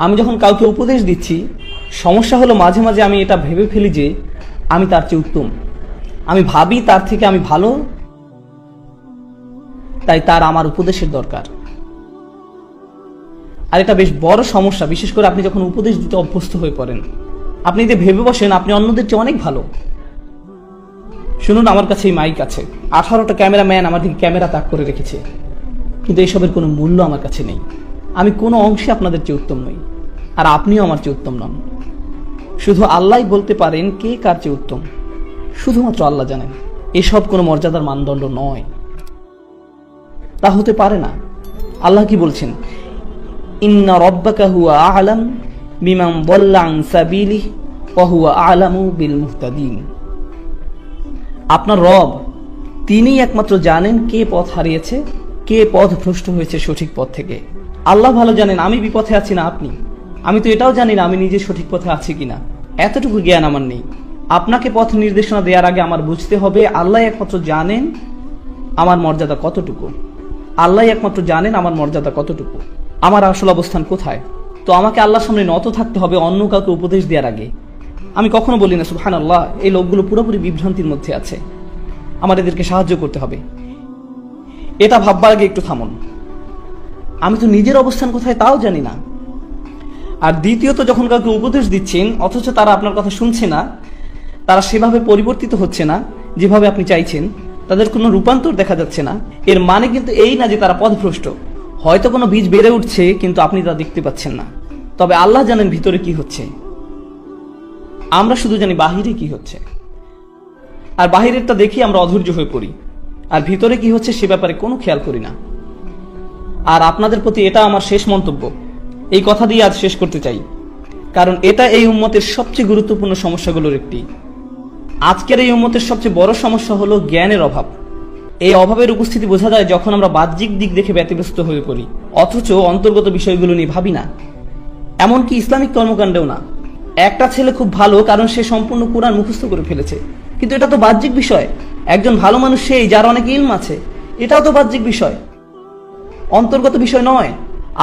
আমি যখন কাউকে উপদেশ দিচ্ছি, সমস্যা হলো মাঝে মাঝে আমি এটা ভেবে ফেলি যে আমি তার চেয়ে উত্তম, আমি ভাবি তার থেকে আমি ভালো, তাই তার আমার উপদেশের দরকার। আর এটা বেশ বড় সমস্যা, বিশেষ করে আপনি যখন উপদেশ দিতে অভ্যস্ত হয়ে পড়েন। আপনি যদি ভেবে বসেন আপনি অন্যদের চেয়ে অনেক ভালো। শুনুন, আমার কাছে এই মাইক আছে, 18টা ক্যামেরাম্যান আমার দিকে ক্যামেরা তাক করে রেখেছে, কিন্তু এসবের কোনো মূল্য আমার কাছে নেই। আমি কোনো অংশে আপনাদের চেয়ে উত্তম নই, আর আপনিও আমার চেয়ে উত্তম নন। শুধু আল্লাহই বলতে পারেন কে কার চেয়ে উত্তম, শুধুমাত্র আল্লাহ জানেন। এসব কোনো মর্যাদার মানদণ্ড নয়, তা হতে পারে না। আল্লাহ কি বলছেন? ইন্না রাব্বাকা হুয়া আ'লাম বিমান দাল্লা আন সাবিলিহি ওয়া হুয়া আ'লামু বিল মুহতাদিন। আপনার রব, তিনিই একমাত্র জানেন কে পথ হারিয়েছে, কে পথভ্রষ্ট হয়েছে সঠিক পথ থেকে। আল্লাহ ভালো জানেন আমি বিপথে আছি না আপনি। আমি তো এটাও জানি না আমি নিজে সঠিক পথে আছি কিনা, এতটুকু জ্ঞান আমার নেই। আপনাকে পথ নির্দেশনা দেওয়ার আগে আমার বুঝতে হবে আল্লাহ একমাত্র জানেন আমার মর্যাদা কতটুকু। আল্লাহ একমাত্র জানেন আমার মর্যাদা কতটুকু, আমার আসল অবস্থান কোথায়। তো আমাকে আল্লাহর সামনে নত থাকতে হবে অন্য কাউকে উপদেশ দেওয়ার আগে। আমি কখনো বলি না সুবহানাল্লাহ, এই লোকগুলো পুরোপুরি বিভ্রান্তির মধ্যে আছে, আমার এদেরকে সাহায্য করতে হবে। এটা ভাববার আগে একটু থামুন, আমি তো নিজের অবস্থান কোথায় তাও জানি না। আর দ্বিতীয়ত, যখন কাউকে উপদেশ দিচ্ছেন অথচ তারা আপনার কথা শুনছে না, তারা সেভাবে পরিবর্তিত হচ্ছে না যেভাবে আপনি চাইছেন, তাদের কোনো রূপান্তর দেখা যাচ্ছে না, এর মানে কিন্তু এই না যে তারা পথভ্রষ্ট। হয়তো কোনো বীজ বেড়ে উঠছে কিন্তু আপনি তা দেখতে পাচ্ছেন না। তবে আল্লাহ জানেন ভিতরে কি হচ্ছে, আমরা শুধু জানি বাহিরে কি হচ্ছে। আর বাহিরেরটা দেখি আমরা অধৈর্য হয়ে পড়ি, আর ভিতরে কি হচ্ছে সে ব্যাপারে কোনো খেয়াল করি না। আর আপনাদের প্রতি এটা আমার শেষ মন্তব্য, এই কথা দিয়ে আজ শেষ করতে চাই, কারণ এটা এই উম্মতের সবচেয়ে গুরুত্বপূর্ণ সমস্যাগুলোর একটি। আজকের এই উম্মতের সবচেয়ে বড় সমস্যা হলো জ্ঞানের অভাব। এই অভাবের উপস্থিতি বোঝা যায় যখন আমরা বাহ্যিক দিক দেখে ব্যতিব্যস্ত হয়ে পড়ি, অথচ অন্তর্গত বিষয়গুলো নিয়ে ভাবি না। এমনকি ইসলামিক কর্মকাণ্ডেও না। একটা ছেলে খুব ভালো কারণ সে সম্পূর্ণ কোরআন মুখস্থ করে ফেলেছে, কিন্তু এটা তো বাহ্যিক বিষয়। একজন ভালো মানুষ সেই যার অনেক ইলম আছে, এটাও তো বাহ্যিক বিষয়, অন্তর্গত বিষয় নয়।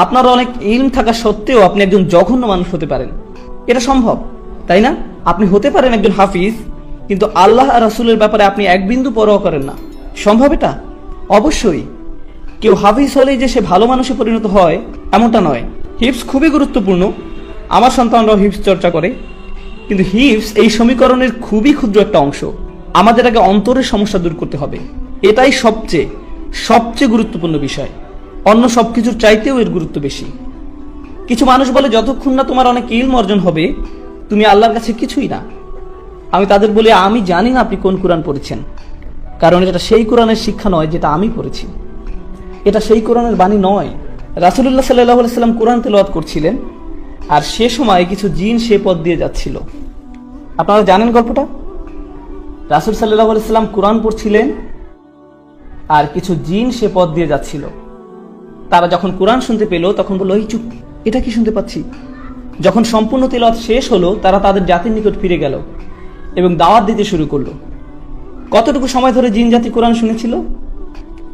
আপনার অনেক ইলম থাকা সত্ত্বেও আপনি একজন জঘন্য মানুষ হতে পারেন, এটা সম্ভব, তাই না? আপনি হতে পারেন একজন হাফিজ, কিন্তু আল্লাহ আর রাসূলের ব্যাপারে আপনি এক বিন্দু পরোয়া করেন না। সম্ভব এটা? অবশ্যই। কেউ হাফিজ হলেই যে সে ভালো মানুষে পরিণত হয় এমনটা নয়। হিফজ খুবই গুরুত্বপূর্ণ, আমার সন্তানরাও হিফজ চর্চা করে, কিন্তু হিফজ এই সমীকরণের খুবই ক্ষুদ্র একটা অংশ। আমাদের আগে অন্তরের সমস্যা দূর করতে হবে, এটাই সবচেয়ে গুরুত্বপূর্ণ বিষয়। অন্য সবকিছুর চাইতেও এর গুরুত্ব বেশি। কিছু মানুষ বলে যতক্ষণ না তোমার অনেক ইলম অর্জন হবে তুমি আল্লাহর কাছে কিছুই না। আমি তাদের বলি আমি জানি না আপনি কোন কোরআন পড়েছেন, কারণ এটা সেই কোরআনের শিক্ষা নয় যেটা আমি পড়েছি, এটা সেই কোরআনের বাণী নয়। রাসূলুল্লাহ সাল্লাল্লাহু আলাইহি সাল্লাম কোরআন তেলাওয়াত করছিলেন, আর সে সময় কিছু জিন সে পথ দিয়ে যাচ্ছিল। আপনারা জানেন গল্পটা? রাসূল সাল্লাল্লাহু আলাইহি সাল্লাম কোরআন পড়ছিলেন আর কিছু জিন সে পথ দিয়ে যাচ্ছিল। তারা যখন কোরআন শুনতে পেল তখন বলল, এই চুপ, এটা কি শুনতে পাচ্ছি? যখন সম্পূর্ণ তেলাওয়াত শেষ হলো তারা তাদের জাতির নিকট ফিরে গেল এবং দাওয়াত দিতে শুরু করলো। কতটুকু সময় ধরে জিন জাতি কোরআন শুনেছিল?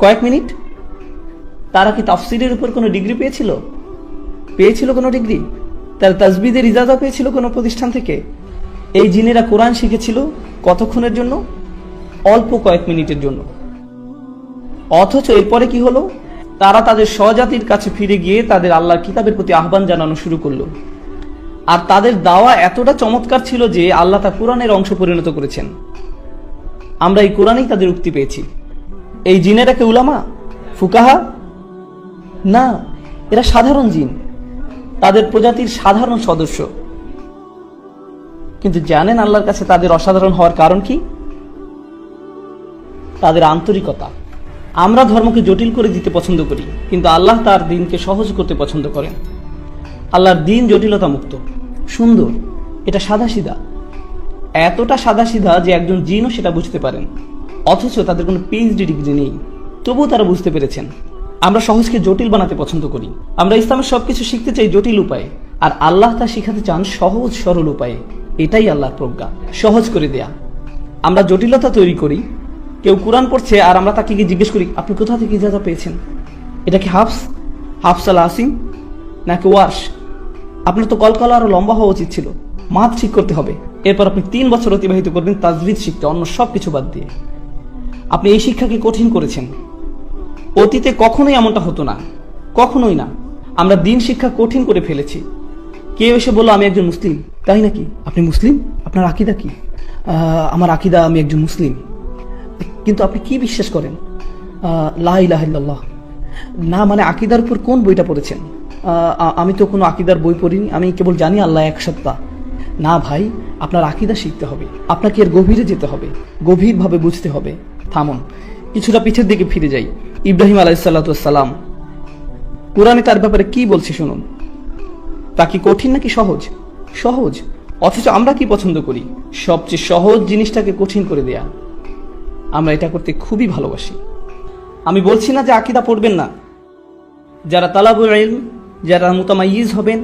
কয়েক মিনিট। তারা কি তাফসীরের উপর কোনো ডিগ্রি পেয়েছিল কোনো ডিগ্রি? তারা তাসবিদের ইজাজা পেয়েছিল কোনো প্রতিষ্ঠান থেকে? এই জিনেরা কোরআন শিখেছিল কতক্ষণের জন্য? অল্প কয়েক মিনিটের জন্য। অথচ এরপরে কি হলো? তারা তাদের স্বজাতির কাছে ফিরে গিয়ে তাদের আল্লাহর কিতাবের প্রতি আহ্বান জানানো শুরু করলো। আর তাদের দাওয়া এতটা চমৎকার ছিল যে আল্লাহ তা কোরআনের অংশ পরিণত করেছেন। আমরা এই কোরআনেই তাদের উক্তি পেয়েছি। এই জিনেরা কি উলামা, ফুকাহা? না, এরা সাধারণ জিন, তাদের প্রজাতির সাধারণ সদস্য। কিন্তু জানেন আল্লাহর কাছে তাদের অসাধারণ হওয়ার কারণ কি? তাদের আন্তরিকতা। আমরা ধর্মকে জটিল করে দিতে পছন্দ করি, কিন্তু আল্লাহ তার দ্বীনকে সহজ করতে পছন্দ করেন। আল্লাহর দ্বীন জটিলতা মুক্ত, সুন্দর, এটা সাদাসিধা, এতটা সাদাসিধা যে একজন জিনও সেটা বুঝতে পারেন। অথচ তাদের কোনো পিএইচডি ডিগ্রি নেই, তবুও তারা বুঝতে পেরেছেন। আমরা সহজকে জটিল বানাতে পছন্দ করি। আমরা ইসলামের সবকিছু শিখতে চাই জটিল উপায়ে, আর আল্লাহ তা শিখাতে চান সহজ সরল উপায়ে। এটাই আল্লাহর প্রজ্ঞা, সহজ করে দেয়া। আমরা জটিলতা তৈরি করি। কেউ কোরআন পড়ছে আর আমরা তাকে গিয়ে জিজ্ঞেস করি, আপনি কোথা থেকে ইজাজা পেয়েছেন? এটা কি হাফস আল আসিম নাকি ওয়ার্শ? আপনার তো কলকলা আরো লম্বা হওয়া উচিত ছিল। মাথ ঠিক করতে হবে, এরপর আপনি 3 বছর অতিবাহিত করবেন তাজবিদ শিখতে, অন্য সবকিছু বাদ দিয়ে। আপনি এই শিক্ষাকে কঠিন করেছেন। অতীতে কখনোই এমনটা হতো না, কখনোই না। আমরা দিন শিক্ষা কঠিন করে ফেলেছি। কেউ এসে বললো আমি একজন মুসলিম। তাই নাকি? আপনি মুসলিম? আপনার আকীদা কি? আমার আকীদা আমি একজন মুসলিম। কিন্তু আপনি কি বিশ্বাস করেন? লা ইলাহা ইল্লাল্লাহ। না মানে আকীদার উপর কোন বইটা পড়েছেন? আমি তো কোনো আকীদার বই পড়িনি, আমি কেবল জানি আল্লাহ এক সত্তা। না ভাই, আপনার আকীদা শিখতে হবে, আপনাকে এর গভীরে যেতে হবে, গভীরভাবে বুঝতে হবে। থামুন, কিছুটা পিছের দিকে ফিরে যাই। ইব্রাহিম আলাইহিসসালাম, কোরআনে তার ব্যাপারে কি বলছে শুনুন। তা কি কঠিন নাকি সহজ? সহজ। অথচ আমরা কি পছন্দ করি? সবচেয়ে সহজ জিনিসটাকে কঠিন করে দেয়া। আমরা এটা করতে খুবই ভালোবাসি। আমি বলছি না যে আকীদা পড়বেন না। যারা তালাবুল ইলম, যারা মুতামাইয়িজ হবেন,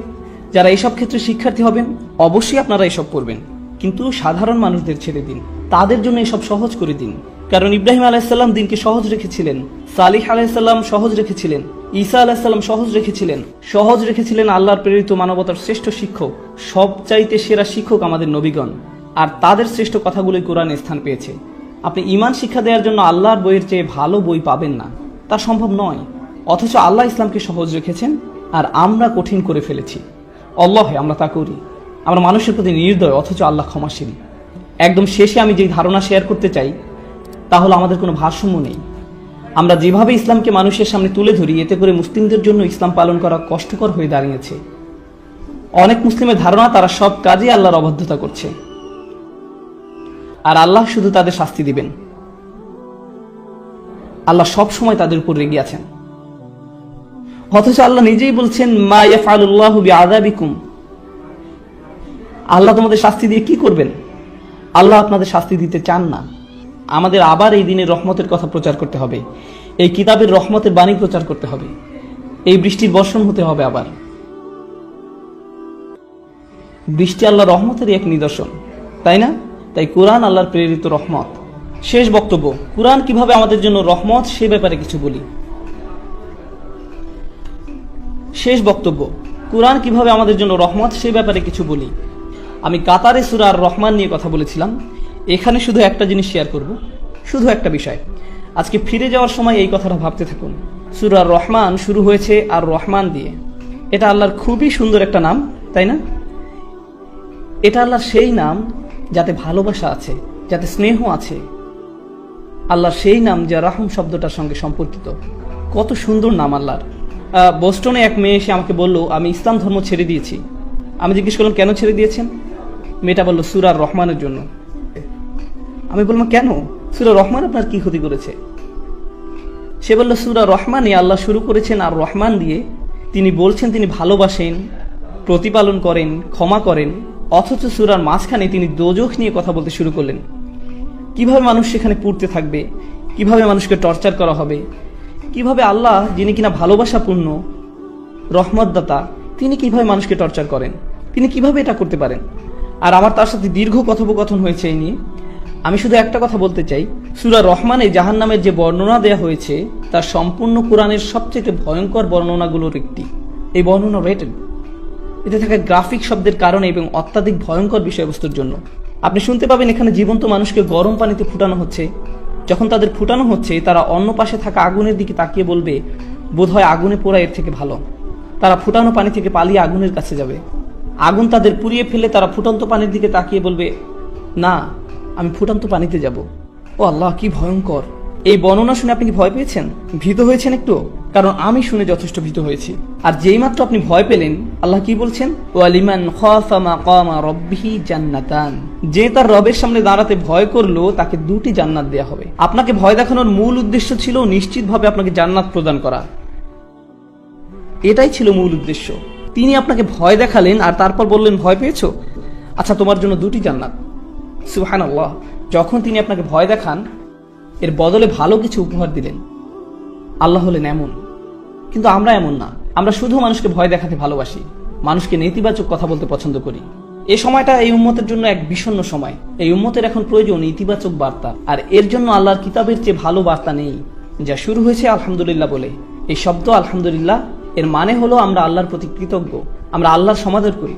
যারা এইসব ক্ষেত্রে শিক্ষার্থী হবেন, অবশ্যই আপনারা এসব পড়বেন। কিন্তু সাধারণ মানুষদের ছেড়ে দিন, তাদের জন্য এসব সহজ করে দিন। কারণ ইব্রাহিম আলাইহিসসালাম দিনকে সহজ রেখেছিলেন, সালিহ আলাইহিসসালাম সহজ রেখেছিলেন, ঈসা আলাইহিসসালাম সহজ রেখেছিলেন আল্লাহর প্রেরিত মানবতার শ্রেষ্ঠ শিক্ষক, সবচাইতে সেরা শিক্ষক আমাদের নবীগণ। আর তাদের শ্রেষ্ঠ কথাগুলোই কোরআনে স্থান পেয়েছে। আপনি ঈমান শিক্ষা দেওয়ার জন্য আল্লাহর বইয়ের চেয়ে ভালো বই পাবেন না, তা সম্ভব নয়। অথচ আল্লাহ ইসলামকে সহজ রেখেছেন আর আমরা কঠিন করে ফেলেছি। আল্লাহে আমরা তা করি। আমরা মানুষের প্রতি নির্দয়, অথচ আল্লাহ ক্ষমাশীল। একদম শেষে আমি যে ধারণা শেয়ার করতে চাই তা হলো আমাদের কোনো ভারসাম্য নেই। আমরা যেভাবে ইসলামকে মানুষের সামনে তুলে ধরি, এতে করে মুসলিমদের জন্য ইসলাম পালন করা কষ্টকর হয়ে দাঁড়িয়েছে। অনেক মুসলিমের ধারণা তারা সব কাজে আল্লাহর অবাধ্যতা করছে, আর আল্লাহ শুধু তাদের শাস্তি দিবেন। আল্লাহ সব সময় তাদের উপর রেগে আছেন। অথচ আল্লাহ নিজেই বলছেন, মা ইয়াফআলুল্লাহু বিআযাবিকুম। আল্লাহ তোমাদের শাস্তি দিয়ে কি করবেন? আল্লাহ আপনাদের শাস্তি দিতে চান না। আমাদের আবার এই দিনের রহমতের কথা প্রচার করতে হবে, এই কিতাবের রহমতের বাণী প্রচার করতে হবে, এই বৃষ্টির বর্ষণ হতে হবে। আবার বৃষ্টি আল্লাহ রহমতের এক নিদর্শন, তাই না? তাই কোরআন আল্লাহর প্রেরিত রহমত। শেষ বক্তব্য, কোরআন কিভাবে আমাদের জন্য রহমত সে ব্যাপারে কিছু বলি। কোরআন কিভাবে আমাদের জন্য রহমত সে ব্যাপারে কিছু বলি। আমি কাতারে সূরা আর রহমান নিয়ে কথা বলেছিলাম। এখানে শুধু একটা জিনিস শেয়ার করব, শুধু একটা বিষয়। আজকে ফিরে যাওয়ার সময় এই কথাটা ভাবতে থাকুন। সূরা আর রহমান শুরু হয়েছে আর রহমান দিয়ে। এটা আল্লাহর খুবই সুন্দর একটা নাম, তাই না? এটা আল্লাহর সেই নাম যাতে ভালোবাসা আছে, যাতে স্নেহ আছে। আল্লাহর সেই নাম যা রাহম শব্দটার সঙ্গে সম্পর্কিত। কত সুন্দর নাম আল্লাহর। বোস্টনে এক মেয়ে এসে আমাকে বলল, আমি ইসলাম ধর্ম ছেড়ে দিয়েছি। আমি জিজ্ঞেস করলাম, কেন ছেড়ে দিয়েছেন? মেয়েটা বলল, সূরা আর রহমানের জন্য। আমি বললাম, কেন? সূরা রহমান আপনার কি ক্ষতি করেছে? সে বলল, সূরা রহমানে আল্লাহ শুরু করেছেন আর রহমান দিয়ে। তিনি বলছেন তিনি ভালোবাসেন, প্রতিপালন করেন, ক্ষমা করেন। অথচ সূরার মাঝখানে তিনি দোজখ নিয়ে কথা বলতে শুরু করলেন। কিভাবে মানুষ সেখানে পুড়তে থাকবে, কিভাবে মানুষকে টর্চার করা হবে, কিভাবে আল্লাহ যিনি কিনা ভালোবাসাপূর্ণ রহমতদাতা, তিনি কিভাবে মানুষকে টর্চার করেন, তিনি কিভাবে এটা করতে পারেন। আর আমার তার সাথে দীর্ঘ কথোপকথন হয়েছে এই নিয়ে। আমি শুধু একটা কথা বলতে চাই, সূরা রহমানে জাহান্নামের যে বর্ণনা দেয়া হয়েছে তার সম্পূর্ণ কোরআনের সবচেয়ে ভয়ঙ্কর বর্ণনাগুলোর একটি। এই বর্ণনা রেটেড, এতে থাকা গ্রাফিক শব্দের কারণে এবং অত্যাধিক ভয়ঙ্কর বিষয়বস্তুর জন্য। আপনি শুনতে পাবেন এখানে জীবন্ত মানুষকে গরম পানিতে ফুটানো হচ্ছে। যখন তাদের ফুটানো হচ্ছে, তারা অন্য পাশে থাকা আগুনের দিকে তাকিয়ে বলবে, বোধহয় আগুনে পোড়া এর থেকে ভালো। তারা ফুটানো পানি থেকে পালিয়ে আগুনের কাছে যাবে। আগুন তাদের পুড়িয়ে ফেলে তারা ফুটন্ত পানির দিকে তাকিয়ে বলবে, না, আমি ফুটন্ত পানিতে যাব। ও আল্লাহ, কি ভয়ঙ্কর! এই বর্ণনা শুনে আপনি কি ভয় পেয়েছেন, ভীত হয়েছেন একটু? কারণ আমি শুনে যথেষ্ট ভীত হয়েছি। আর যেই মাত্র আপনি ভয় পেলেন, আল্লাহ কি বলছেন? ওয়ালিমান খাফা মাকামা রাব্বিহি জান্নাতান। যে তার রবের সামনে দাঁড়াতে ভয় করলো তাকে 2টি জান্নাত দেয়া হবে। আপনাকে ভয় দেখানোর মূল উদ্দেশ্য ছিল নিশ্চিতভাবে আপনাকে জান্নাত প্রদান করা। এটাই ছিল মূল উদ্দেশ্য। তিনি আপনাকে ভয় দেখালেন আর তারপর বললেন, ভয় পেয়েছো? আচ্ছা, তোমার জন্য 2টি জান্নাত। সুবহানাল্লাহ। যখন তিনি আপনাকে ভয় দেখান, এর বদলে ভালো কিছু উপহার দিলেন। আল্লাহ হলেন এমন, কিন্তু আমরা এমন না। আমরা শুধু মানুষকে ভয় দেখাতে ভালোবাসি, মানুষকে নেতিবাচক কথা বলতে পছন্দ করি। এই সময়টা এই উম্মতের জন্য এক বিষণ্ণ সময়। এই উম্মতের এখন প্রয়োজন ইতিবাচক বার্তা, আর এর জন্য আল্লাহর কিতাবের চেয়ে ভালো বার্তা নেই। যা শুরু হয়েছে আলহামদুলিল্লাহ বলে। এই শব্দ আলহামদুলিল্লাহ, এর মানে হলো আমরা আল্লাহর প্রতি কৃতজ্ঞ, আমরা আল্লাহর সমাদর করি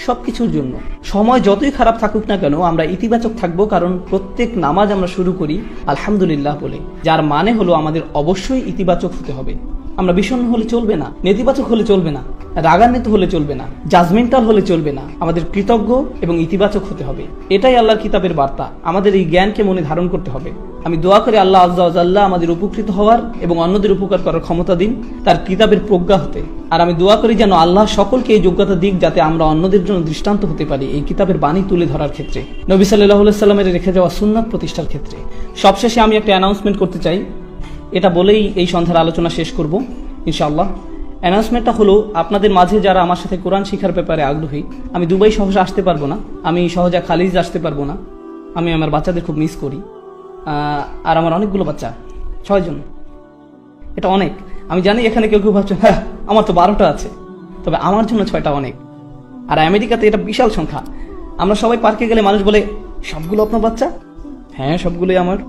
সবকিছুর জন্য। সময় যতই খারাপ থাকুক না কেন আমরা ইতিবাচক থাকবো, কারণ প্রত্যেক নামাজ আমরা শুরু করি আলহামদুলিল্লাহ বলে, যার মানে হলো আমাদের অবশ্যই ইতিবাচক হতে হবে। আমরা বিষণ্ণ হলে চলবে না, নেতিবাচক হলে চলবে না, রাগান্বিত হলে চলবে না, জাজমেন্টাল হলে চলবে না, আমাদের কৃতজ্ঞ এবং ইতিবাচক হতে হবে। এটাই আল্লাহর কিতাবের বার্তা। আমাদের এই জ্ঞানকে মনে ধারণ করতে হবে। আমি দোয়া করি আল্লাহ আজ্জা ওয়া জাল্লা আমাদের উপকৃত হওয়ার এবং অন্যদের উপকার করার ক্ষমতা দিন তার কিতাবের প্রজ্ঞা হতে। আর আমি দোয়া করি যেন আল্লাহ সকলকে এই যোগ্যতা দিক যাতে আমরা অন্যদের জন্য দৃষ্টান্ত হতে পারি এই কিতাবের বাণী তুলে ধরার ক্ষেত্রে, নবী সাল্লাল্লাহু আলাইহি সাল্লামের রেখে যাওয়া সুন্নাত প্রতিষ্ঠার ক্ষেত্রে। সবশেষে আমি একটা অ্যানাউন্সমেন্ট করতে চাই, এটা বলেই এই সন্ধ্যার আলোচনা শেষ করব ইনশাআল্লাহ। অ্যানাউন্সমেন্টটা হলো, আপনাদের মাঝে যারা আমার সাথে কোরআন শিখার ব্যাপারে আগ্রহী, আমি দুবাই সহজে আসতে পারবো না, আমি সহজে খালিজ আসতে পারবো না, আমি আমার বাচ্চাদের খুব মিস করি। আর আমার অনেকগুলো বাচ্চা, 6 জন, এটা অনেক। আমি জানি এখানে কেউ কেউ ভাবছেন হ্যাঁ আমার তো 12টা আছে, তবে আমার জন্য 6টা অনেক। আর আমেরিকাতে এটা বিশাল সংখ্যা। আমরা সবাই পার্কে গেলে মানুষ বলে সবগুলো আপনার বাচ্চা? হ্যাঁ সবগুলোই আমার।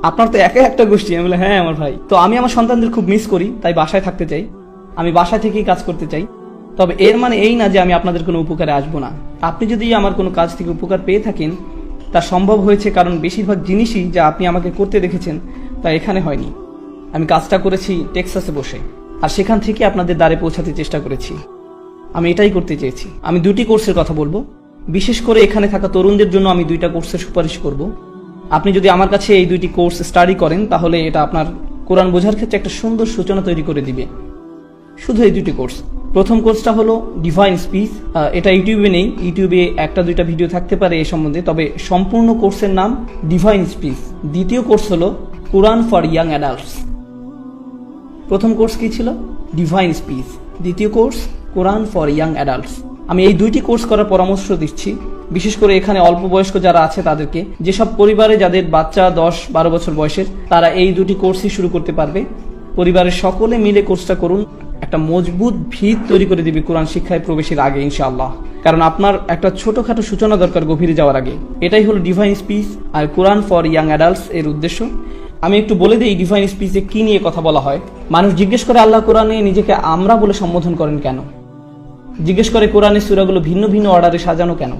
আপনার তো একা একটা গোষ্ঠী। আমি বলে হ্যাঁ আমার ভাই। তো আমি আমার সন্তানদের খুব মিস করি, তাই বাসায় থাকতে চাই, আমি বাসায় থেকেই কাজ করতে চাই। তবে এর মানে এই না যে আমি আপনাদের কোনো উপকারে আসবো না। আপনি যদি আমার কোনো কাজ থেকে উপকার পেয়ে থাকেন, তা সম্ভব হয়েছে কারণ বেশিরভাগ জিনিসই যা আপনি আমাকে করতে দেখেছেন তা এখানে হয়নি। আমি কাজটা করেছি টেক্সাসে বসে, আর সেখান থেকে আপনাদের দ্বারে পৌঁছাতে চেষ্টা করেছি। আমি এটাই করতে চেয়েছি। আমি 2টি কোর্সের কথা বলবো, বিশেষ করে এখানে থাকা তরুণদের জন্য আমি 2টা কোর্সের সুপারিশ করব। আপনি যদি আমার কাছে এই 2টি কোর্স স্টাডি করেন তাহলে এটা আপনার কোরআন বোঝার ক্ষেত্রে একটা সুন্দর সূচনা তৈরি করে দিবে। শুধু এই 2টি কোর্স। প্রথম কোর্সটা হলো ডিভাইন স্পিচ। এটা ইউটিউবে নেই, ইউটিউবে 1-2টা ভিডিও থাকতে পারে এই সম্বন্ধে, তবে সম্পূর্ণ কোর্সের নাম ডিভাইন স্পিচ। দ্বিতীয় কোর্স হলো কোরআন ফর ইয়াং অ্যাডাল্টস। প্রথম কোর্স কি ছিল? Divine speech. দ্বিতীয় course Quran for young adults. আমি এই 2টি কোর্স করার পরামর্শ দিচ্ছি, বিশেষ করে এখানে অল্প বয়স্ক যারা আছে তাদেরকে। যেসব পরিবারে যাদের বাচ্চা 10-12 বছর বয়সের, তারা এই 2টি কোর্সই শুরু করতে পারবে। পরিবারের সকলে মিলে কোর্সটা করুন, একটা মজবুত ভিত তৈরি করে দিবে কোরআন শিক্ষায় প্রবেশের আগে ইনশাআল্লাহ। কারণ আপনার একটা ছোটখাটো সূচনা দরকার গভীরে যাওয়ার আগে। এটাই হলো ডিভাইন স্পিচ আর কোরআন ফর ইয়াং অ্যাডাল্টস এর উদ্দেশ্য। আমি একটু বলে দিই ডিভাইন স্পিচে কি নিয়ে কথা বলা হয়। মানুষ জিজ্ঞেস করে আল্লাহ কোরআনে নিজেকে আমরা বলে সম্বোধন করেন কেন? জিজ্ঞেস করে কোরআনের সূরাগুলো ভিন্ন ভিন্ন অর্ডারে সাজানো কেন?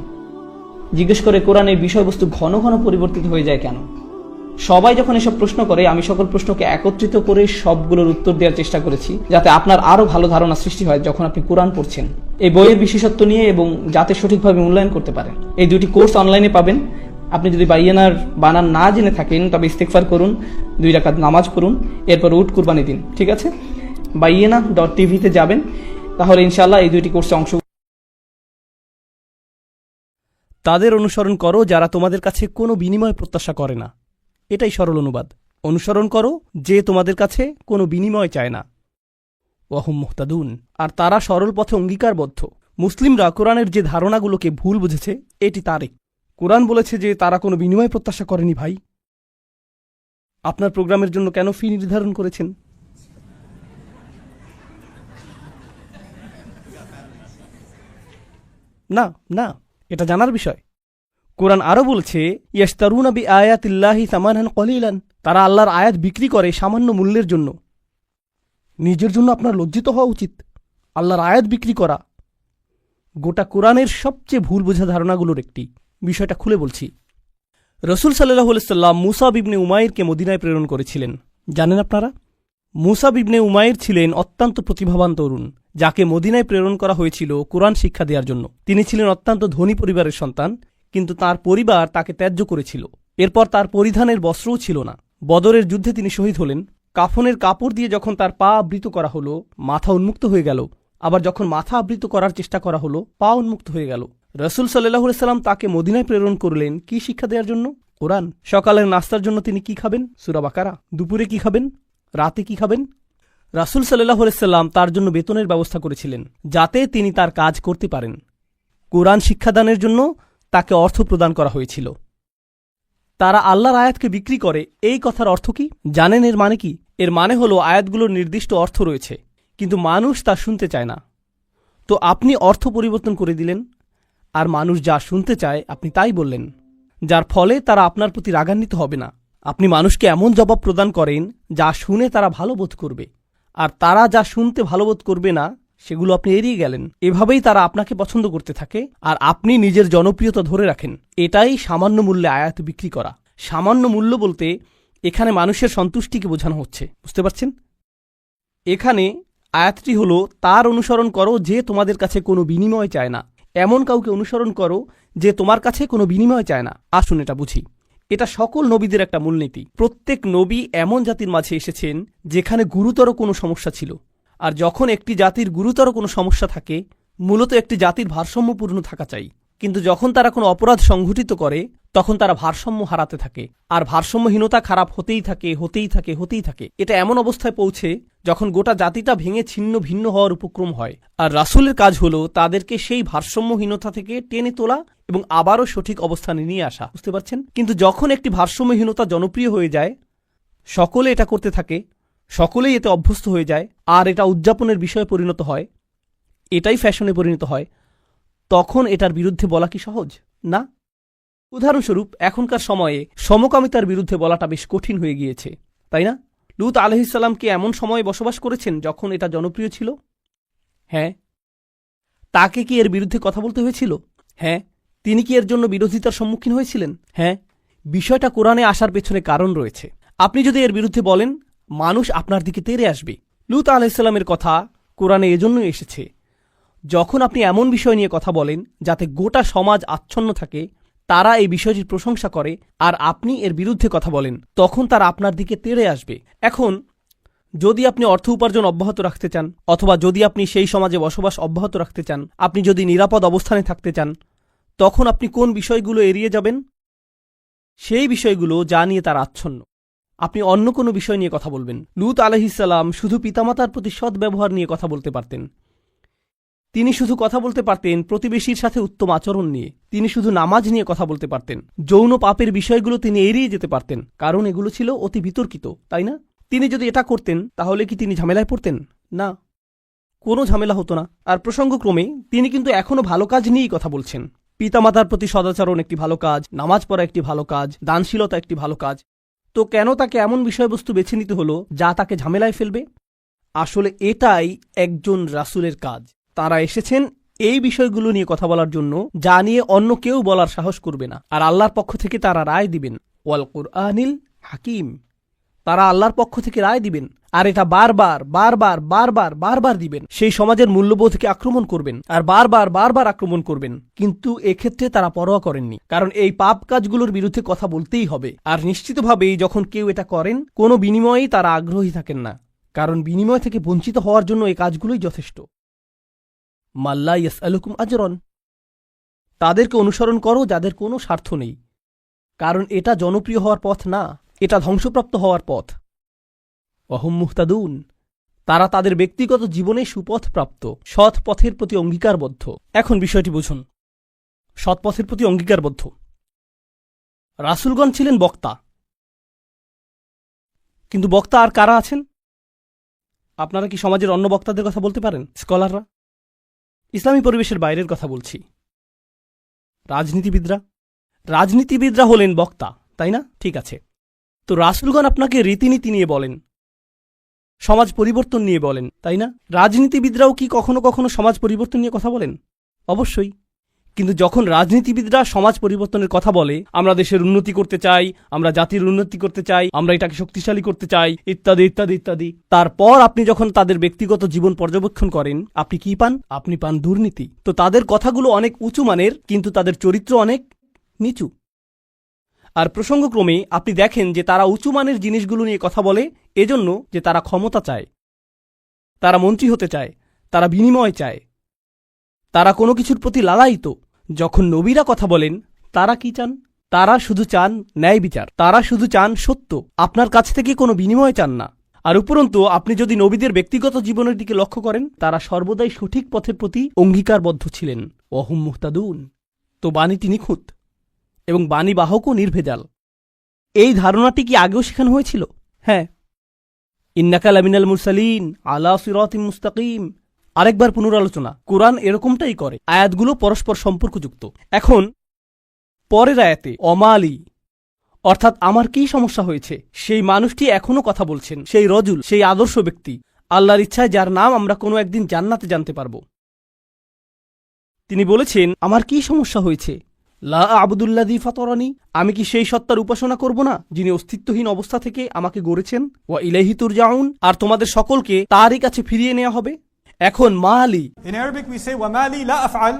জিজ্ঞেস করে কোরআনের বিষয়বস্তু ঘন ঘন পরিবর্তিত হয়ে যায় কেন? সবাই যখন এসব প্রশ্ন করে, আমি সকল প্রশ্নকে একত্রিত করে সবগুলোর উত্তর দেওয়ার চেষ্টা করেছি, যাতে আপনার আরো ভালো ধারণা সৃষ্টি হয় যখন আপনি কোরআন পড়ছেন এই বইয়ের বিশেষত্ব নিয়ে, এবং যাতে সঠিকভাবে মূল্যায়ন করতে পারেন। এই 2টি কোর্স অনলাইনে পাবেন। আপনি যদি বাইয়ানার বানান না জেনে থাকেন তবে ইস্তেগফার করুন, 2 রাকাত নামাজ পড়ুন, এরপর উট কুরবানি দিন। ঠিক আছে? বাইয়ানা.tv-তে যাবেন, তাহলে ইনশাআল্লাহ এই 2টি কোর্সে অংশ। তাদের অনুসরণ করো যারা তোমাদের কাছে কোনো বিনিময় প্রত্যাশা করে না। এটাই সরল অনুবাদ। অনুসরণ করো যে তোমাদের কাছে কোনো বিনিময় চায় না। ওয়াহুম মুহতাদুন। আর তারা সরল পথে অঙ্গীকারবদ্ধ। মুসলিমরা কোরআনের যে ধারণাগুলোকে ভুল বুঝেছে এটি তারই। কোরআন বলেছে যে তারা কোনো বিনিময় প্রত্যাশা করেনি। ভাই, আপনার প্রোগ্রামের জন্য কেন ফি নির্ধারণ করেছেন? না না, এটা জানার বিষয়। কোরআন আরো বলছে ইয়াশতারুনা বিআয়াতিল্লাহি সামানান কলিলান। তারা আল্লাহর আয়াত বিক্রি করে সামান্য মূল্যের জন্য। নিজের জন্য আপনার লজ্জিত হওয়া উচিত। আল্লাহর আয়াত বিক্রি করা গোটা কোরআনের সবচেয়ে ভুল বোঝা ধারণাগুলোর একটি। বিষয়টা খুলে বলছি। রসুল সাল্লাল্লাহু আলাইহি সাল্লাম মুসাব ইবনে উমাইরকে মদিনায় প্রেরণ করেছিলেন। জানেন আপনারা? মুসাব ইবনে উমাইর ছিলেন অত্যন্ত প্রতিভাবান তরুণ, যাকে মদিনায় প্রেরণ করা হয়েছিল কোরআন শিক্ষা দেওয়ার জন্য। তিনি ছিলেন অত্যন্ত ধনী পরিবারের সন্তান, কিন্তু তার পরিবার তাকে ত্যায্য করেছিল। এরপর তার পরিধানের বস্ত্রও ছিল না। বদরের যুদ্ধে তিনি শহীদ হলেন। কাফনের কাপড় দিয়ে যখন তার পা আবৃত করা হলো, মাথা উন্মুক্ত হয়ে গেল। আবার যখন মাথা আবৃত করার চেষ্টা করা হলো, পা উন্মুক্ত হয়ে গেল। রসুল সাল্লাল্লাহু আলাইহি সাল্লাম তাকে মদিনায় প্রেরণ করলেন কি শিক্ষা দেওয়ার জন্য? কোরআন। সকালের নাস্তার জন্য তিনি কি খাবেন? সূরা বাকারা। দুপুরে কি খাবেন? রাতে কি খাবেন? রাসূল সাল্লাল্লাহু আলাইহি সাল্লাম তার জন্য বেতনের ব্যবস্থা করেছিলেন, যাতে তিনি তার কাজ করতে পারেন। কোরআন শিক্ষাদানের জন্য তাকে অর্থ প্রদান করা হয়েছিল। তারা আল্লাহর আয়াতকে বিক্রি করে, এই কথার অর্থ কি জানেন? এর মানে কি? এর মানে হলো আয়াতগুলোর নির্দিষ্ট অর্থ রয়েছে, কিন্তু মানুষ তা শুনতে চায় না। তো আপনি অর্থ পরিবর্তন করে দিলেন, আর মানুষ যা শুনতে চায় আপনি তাই বললেন, যার ফলে তারা আপনার প্রতি রাগান্বিত হবে না। আপনি মানুষকে এমন জবাব প্রদান করেন যা শুনে তারা ভালো বোধ করবে। আর তারা যা শুনতে ভালোবোধ করবে না সেগুলো আপনি এড়িয়ে গেলেন। এভাবেই তারা আপনাকে পছন্দ করতে থাকে আর আপনি নিজের জনপ্রিয়তা ধরে রাখেন। এটাই সামান্য মূল্যে আয়াত বিক্রি করা। সামান্য মূল্য বলতে এখানে মানুষের সন্তুষ্টিকে বোঝানো হচ্ছে, বুঝতে পারছেন? এখানে আয়াতটি হলো তার অনুসরণ করো যে তোমাদের কাছে কোনো বিনিময় চায় না। এমন কাউকে অনুসরণ করো যে তোমার কাছে কোনো বিনিময় চায় না। আসুন এটা বুঝি। এটা সকল নবীদের একটা মূলনীতি। প্রত্যেক নবী এমন জাতির মাঝে এসেছেন যেখানে গুরুতর কোনো সমস্যা ছিল। আর যখন একটি জাতির গুরুতর কোনো সমস্যা থাকে, মূলত একটি জাতির ভারসাম্যপূর্ণ থাকা চাই। কিন্তু যখন তারা কোনো অপরাধ সংঘটিত করে তখন তারা ভারসাম্য হারাতে থাকে। আর ভারসাম্যহীনতা খারাপ হতেই থাকে, হতেই থাকে, হতেই থাকে। এটা এমন অবস্থায় পৌঁছে যখন গোটা জাতিটা ভেঙে ছিন্ন ভিন্ন হওয়ার উপক্রম হয়। আর রাসূলের কাজ হলো তাদেরকে সেই ভারসাম্যহীনতা থেকে টেনে তোলা এবং আবারও সঠিক অবস্থানে নিয়ে আসা, বুঝতে পারছেন? কিন্তু যখন একটি ভারসাম্যহীনতা জনপ্রিয় হয়ে যায়, সকলে এটা করতে থাকে, সকলেই এতে অভ্যস্ত হয়ে যায়, আর এটা উদযাপনের বিষয়ে পরিণত হয়, এটাই ফ্যাশনে পরিণত হয়, তখন এটার বিরুদ্ধে বলা কি সহজ? না। উদাহরণস্বরূপ এখনকার সময়ে সমকামিতার বিরুদ্ধে বলাটা বেশ কঠিন হয়ে গিয়েছে, তাই না? লূত আলাইহিসসালাম কি এমন সময়ে বসবাস করেছেন যখন এটা জনপ্রিয় ছিল? হ্যাঁ। তাকে কি এর বিরুদ্ধে কথা বলতে হয়েছিল? হ্যাঁ। তিনি কি এর জন্য বিরোধিতার সম্মুখীন হয়েছিলেন? হ্যাঁ। বিষয়টা কোরআনে আসার পেছনে কারণ রয়েছে। আপনি যদি এর বিরুদ্ধে বলেন, মানুষ আপনার দিকে তেড়ে আসবে। লূত আলাইহিসসালামের কথা কোরআনে এজন্যই এসেছে। যখন আপনি এমন বিষয় নিয়ে কথা বলেন যাতে গোটা সমাজ আচ্ছন্ন থাকে, তারা এই বিষয়টির প্রশংসা করে, আর আপনি এর বিরুদ্ধে কথা বলেন, তখন তারা আপনার দিকে তেড়ে আসবে। এখন যদি আপনি অর্থ উপার্জন অব্যাহত রাখতে চান, অথবা যদি আপনি সেই সমাজে বসবাস অব্যাহত রাখতে চান, আপনি যদি নিরাপদ অবস্থানে থাকতে চান, তখন আপনি কোন বিষয়গুলো এড়িয়ে যাবেন? সেই বিষয়গুলো যা নিয়ে তারা আচ্ছন্ন। আপনি অন্য কোনো বিষয় নিয়ে কথা বলবেন। লূত আলাইহিসসালাম শুধু পিতামাতার প্রতি সৎ ব্যবহার নিয়ে কথা বলতে পারতেন। তিনি শুধু কথা বলতে পারতেন প্রতিবেশীর সাথে উত্তম আচরণ নিয়ে। তিনি শুধু নামাজ নিয়ে কথা বলতে পারতেন। যৌন পাপের বিষয়গুলো তিনি এড়িয়ে যেতে পারতেন, কারণ এগুলো ছিল অতি বিতর্কিত, তাই না? তিনি যদি এটা করতেন তাহলে কি তিনি ঝামেলায় পড়তেন? না, কোনো ঝামেলা হতো না। আর প্রসঙ্গক্রমে তিনি কিন্তু এখনও ভালো কাজ নিয়েই কথা বলছেন। পিতামাতার প্রতি সদাচরণ একটি ভালো কাজ, নামাজ পড়া একটি ভালো কাজ, দানশীলতা একটি ভালো কাজ। তো কেন তাকে এমন বিষয়বস্তু বেছে নিতে হলো যা তাকে ঝামেলায় ফেলবে? আসলে এটাই একজন রাসূলের কাজ। তারা এসেছেন এই বিষয়গুলো নিয়ে কথা বলার জন্য যা নিয়ে অন্য কেউ বলার সাহস করবে না। আর আল্লাহর পক্ষ থেকে তারা রায় দিবেন। ওয়াল কুরআনিল হাকিম। তারা আল্লাহর পক্ষ থেকে রায় দিবেন, আর এটা বারবার বারবার বারবার বারবার দিবেন। সেই সমাজের মূল্যবোধকে আক্রমণ করবেন, আর বারবার বারবার আক্রমণ করবেন। কিন্তু এক্ষেত্রে তারা পরোয়া করেননি, কারণ এই পাপ কাজগুলোর বিরুদ্ধে কথা বলতেই হবে। আর নিশ্চিতভাবেই যখন কেউ এটা করেন, কোনো বিনিময়েই তারা আগ্রহী থাকেন না, কারণ বিনিময় থেকে বঞ্চিত হওয়ার জন্য এই কাজগুলোই যথেষ্ট। মাল্লা ইয়াসআলুকুম আজরন। তাদেরকে অনুসরণ করো যাদের কোনো স্বার্থ নেই, কারণ এটা জনপ্রিয় হওয়ার পথ না, এটা ধ্বংসপ্রাপ্ত হওয়ার পথ। ওয়াহুম মুহতাদুন। তারা তাদের ব্যক্তিগত জীবনে সুপথ প্রাপ্ত, সৎ পথের প্রতি অঙ্গীকারবদ্ধ। এখন বিষয়টি বুঝুন। সৎ পথের প্রতি অঙ্গীকারবদ্ধ। রাসূলগণ ছিলেন বক্তা, কিন্তু বক্তা আর কারা আছেন? আপনারা কি সমাজের অন্য বক্তাদের কথা বলতে পারেন? স্কলাররা? ইসলামী পরিবেশের বাইরের কথা বলছি। রাজনীতিবিদরা? রাজনীতিবিদরা হলেন বক্তা, তাই না? ঠিক আছে। তো রাসূলগণ আপনাকে রীতিনীতি নিয়ে বলেন, সমাজ পরিবর্তন নিয়ে বলেন, তাই না? রাজনীতিবিদরাও কি কখনো কখনো সমাজ পরিবর্তন নিয়ে কথা বলেন? অবশ্যই। কিন্তু যখন রাজনীতিবিদরা সমাজ পরিবর্তনের কথা বলে, আমরা দেশের উন্নতি করতে চাই, আমরা জাতির উন্নতি করতে চাই, আমরা এটাকে শক্তিশালী করতে চাই, ইত্যাদি ইত্যাদি ইত্যাদি, তারপর আপনি যখন তাদের ব্যক্তিগত জীবন পর্যবেক্ষণ করেন, আপনি কি পান? আপনি পান দুর্নীতি। তো তাদের কথাগুলো অনেক উঁচু মানের, কিন্তু তাদের চরিত্র অনেক নিচু। আর প্রসঙ্গক্রমে আপনি দেখেন যে তারা উঁচু মানের জিনিসগুলো নিয়ে কথা বলে এজন্য যে তারা ক্ষমতা চায়, তারা মন্ত্রী হতে চায়, তারা বিনিময় চায়, তারা কোনো কিছুর প্রতি লালায়িত। যখন নবীরা কথা বলেন, তারা কি চান? তারা শুধু চান ন্যায় বিচার, তারা শুধু চান সত্য, আপনার কাছ থেকে কোনো বিনিময় চান না। আর উপরন্তু আপনি যদি নবীদের ব্যক্তিগত জীবনের দিকে লক্ষ্য করেন, তারা সর্বদাই সঠিক পথের প্রতি অঙ্গীকারবদ্ধ ছিলেন। ওয়াহুম মুহতাদুন। তো বাণীটি নিখুঁত এবং বাণীবাহকও নির্ভেজাল। এই ধারণাটি কি আগেও শেখানো হয়েছিল? হ্যাঁ। ইন্নাকা লামিনাল মুরসালিন আলা সিরাতিম মুস্তাকিম। আরেকবার পুনরালোচনা। কোরআন এরকমটাই করে, আয়াতগুলো পরস্পর সম্পর্কযুক্ত। এখন পরের আয়াতে অমালি, অর্থাৎ আমার কি সমস্যা হয়েছে, সেই মানুষটি এখনো কথা বলছেন, সেই রজুল, সেই আদর্শ ব্যক্তি। আল্লাহর ইচ্ছায় যার নাম আমরা কোনো একদিন জান্নাতে জানতে পারব। তিনি বলেছেন, আমার কি সমস্যা হয়েছে? লা আবুদুল্লাযী ফাতারানি, আমি কি সেই সত্তার উপাসনা করব না যিনি অস্তিত্বহীন অবস্থা থেকে আমাকে গড়েছেন? ওয়া ইলাইহি তুরজাউন, আর তোমাদের সকলকে তারই কাছে ফিরিয়ে নেওয়া হবে। এখন মা Ali, In Arabic we say وما لي لا أفعل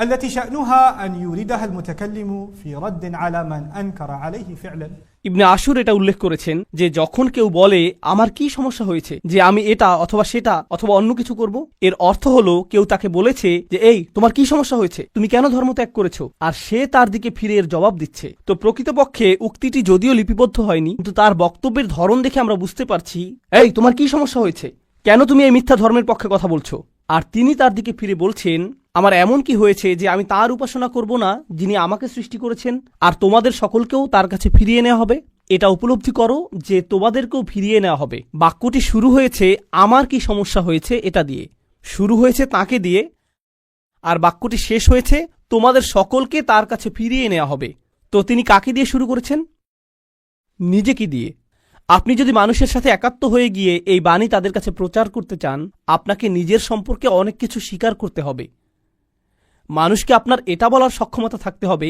التي شأنها أن يوردها المتكلم في رد على من أنكر عليه فعلا. ইবনে আশুর এটা উল্লেখ করেছেন যে যখন কেউ বলে আমার কি সমস্যা হয়েছে যে আমি এটা অথবা সেটা অথবা অন্য কিছু করব, এর অর্থ হলো কেউ তাকে বলেছে যে এই তোমার কি সমস্যা হয়েছে, তুমি কেন ধর্ম ত্যাগ করেছো, আর সে তার দিকে ফিরে এর জবাব দিচ্ছে। তো প্রকৃতপক্ষে উক্তিটি যদিও লিপিবদ্ধ হয়নি, কিন্তু তার বক্তব্যের ধরন দেখে আমরা বুঝতে পারছি এই তোমার কি সমস্যা হয়েছে, কেন তুমি এই মিথ্যা ধর্মের পক্ষে কথা বলছো। আর তিনি তার দিকে ফিরে বলছেন, আমার এমন কি হয়েছে যে আমি তার উপাসনা করব না যিনি আমাকে সৃষ্টি করেছেন, আর তোমাদের সকলকেও তার কাছে ফিরিয়ে নেওয়া হবে। এটা উপলব্ধি করো যে তোমাদেরকেও ফিরিয়ে নেওয়া হবে। বাক্যটি শুরু হয়েছে আমার কি সমস্যা হয়েছে এটা দিয়ে, শুরু হয়েছে তাকে দিয়ে, আর বাক্যটি শেষ হয়েছে তোমাদের সকলকে তার কাছে ফিরিয়ে নেওয়া হবে। তো তিনি কাকে দিয়ে শুরু করেছেন? নিজেকে দিয়ে। আপনি যদি মানুষের সাথে একাত্ম হয়ে গিয়ে এই বাণী তাদের কাছে প্রচার করতে চান, আপনাকে নিজের সম্পর্কে অনেক কিছু স্বীকার করতে হবে। মানুষকে আপনার এটা বলার সক্ষমতা থাকতে হবে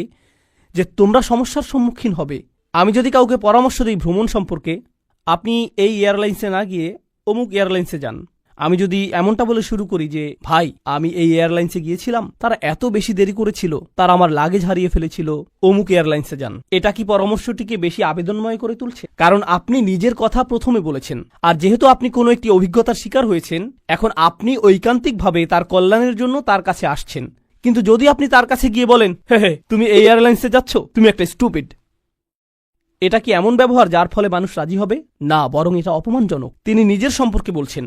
যে তোমরা সমস্যার সম্মুখীন হবে। আমি যদি কাউকে পরামর্শ দিই ভ্রমণ সম্পর্কে, আপনি এই এয়ারলাইন্সে না গিয়ে অমুক এয়ারলাইন্সে যান। আমি যদি এমনটা বলে শুরু করি যে ভাই আমি এই এয়ারলাইন্সে গিয়েছিলাম, তারা এত বেশি দেরি করেছিল, তারা আমার লাগেজ হারিয়ে ফেলেছিল, অমুক এয়ারলাইন্সে যান, এটা কি পরামর্শটিকে বেশি আবেদনময় করে তুলছে? কারণ আপনি নিজের কথা প্রথমে বলেছেন, আর যেহেতু আপনি কোনো একটি অভিজ্ঞতার শিকার হয়েছেন, এখন আপনি ঐকান্তিকভাবে তার কল্যাণের জন্য তার কাছে আসছেন। কিন্তু যদি আপনি তার কাছে গিয়ে বলেন হে তুমি এই এয়ারলাইন্সে যাচ্ছ, তুমি একটা স্টুপিড, এটা কি এমন ব্যবহার যার ফলে মানুষ রাজি হবে? না, বরং এটা অপমানজনক। তিনি নিজের সম্পর্কে বলছেন,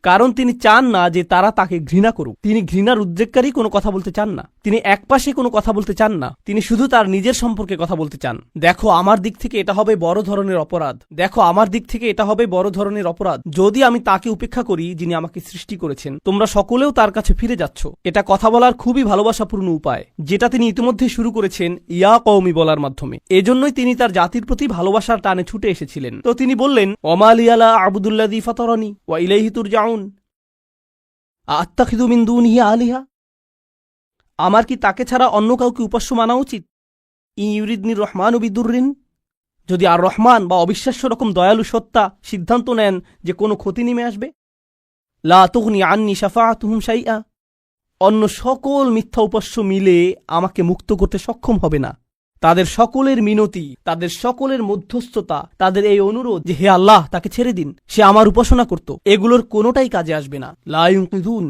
কারণ তিনি চান না যে তারা তাকে ঘৃণা করুক। তিনি ঘৃণার উদ্রেককারী কোনো কথা বলতে চান না, তিনি একপাশে কোনো কথা বলতে চান না, তিনি শুধু তার নিজের সম্পর্কে কথা বলতে চান। দেখো আমার দিক থেকে এটা হবে বড় ধরনের অপরাধ, দেখো আমার দিক থেকে এটা হবে বড় ধরনের অপরাধ যদি আমি তাকে উপেক্ষা করি যিনি আমাকে সৃষ্টি করেছেন। তোমরা সকলেও তার কাছে ফিরে যাচ্ছ। এটা কথা বলার খুবই ভালোবাসাপূর্ণ উপায়, যেটা তিনি ইতিমধ্যে শুরু করেছেন ইয়া কওমি বলার মাধ্যমে। এজন্যই তিনি তার জাতির প্রতি ভালোবাসার টানে ছুটে এসেছিলেন। তো তিনি বললেন ওমা লিয়া লা আবুদুল্লাযী ফাতারানি ওয়া ইলাইহি তুরজাউন আত্তাখিযু মিন দুনিহি আলিহা, আমার কি তাকে ছাড়া অন্য কাউকে উপাস্য মানা উচিত? ইউরিদনির রহমানু বিদুররিন, যদি আর রহমান বা অবিশ্বাস্য রকম দয়ালু সত্তা সিদ্ধান্ত নেন যে কোনো ক্ষতি নেমে আসবে, লা তুগনি আন্নি শাফাআতুহুম শাইআ, অন্য সকল মিথ্যা উপাস্য মিলে আমাকে মুক্ত করতে সক্ষম হবে না। তাদের সকলের মিনতি, তাদের সকলের মধ্যস্থতা, তাদের এই অনুরোধ যে হে আল্লাহ তাকে ছেড়ে দিন, সে আমার উপাসনা করত, এগুলোর কোনোটাই কাজে আসবে না। লা ইউনকিযুন,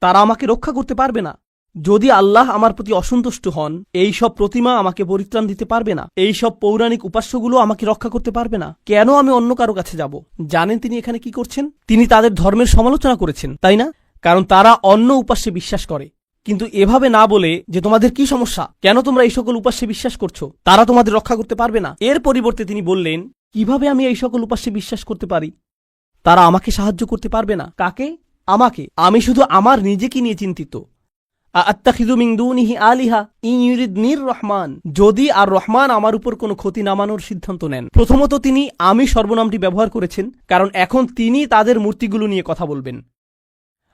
তারা আমাকে রক্ষা করতে পারবে না। যদি আল্লাহ আমার প্রতি অসন্তুষ্ট হন, এই সব প্রতিমা আমাকে পরিত্রাণ দিতে পারবে না, এই সব পৌরাণিক উপাস্যগুলো আমাকে রক্ষা করতে পারবে না। কেন আমি অন্য কারো কাছে যাব? জানেন তিনি এখানে কি করছেন? তিনি তাদের ধর্মের সমালোচনা করেছেন, তাই না? কারণ তারা অন্য উপাস্যে বিশ্বাস করে। কিন্তু এভাবে না বলে যে তোমাদের কি সমস্যা, কেন তোমরা এই সকল উপাস্যে বিশ্বাস করছো, তারা তোমাদের রক্ষা করতে পারবে না, এর পরিবর্তে তিনি বললেন কিভাবে আমি এই সকল উপাস্যে বিশ্বাস করতে পারি? তারা আমাকে সাহায্য করতে পারবে না। কাকে? আমাকে। আমি শুধু আমার নিজেকে নিয়ে চিন্তিত। আত্তাখিযু মিন দুনিহি আলিহা ইন ইউরিদনির রহমান, যদি আর রহমান আমার উপর কোনো ক্ষতি নামানোর সিদ্ধান্ত নেন। প্রথমত তিনি আমি সর্বনামটি ব্যবহার করেছেন, কারণ এখন তিনি তাদের মূর্তিগুলো নিয়ে কথা বলবেন।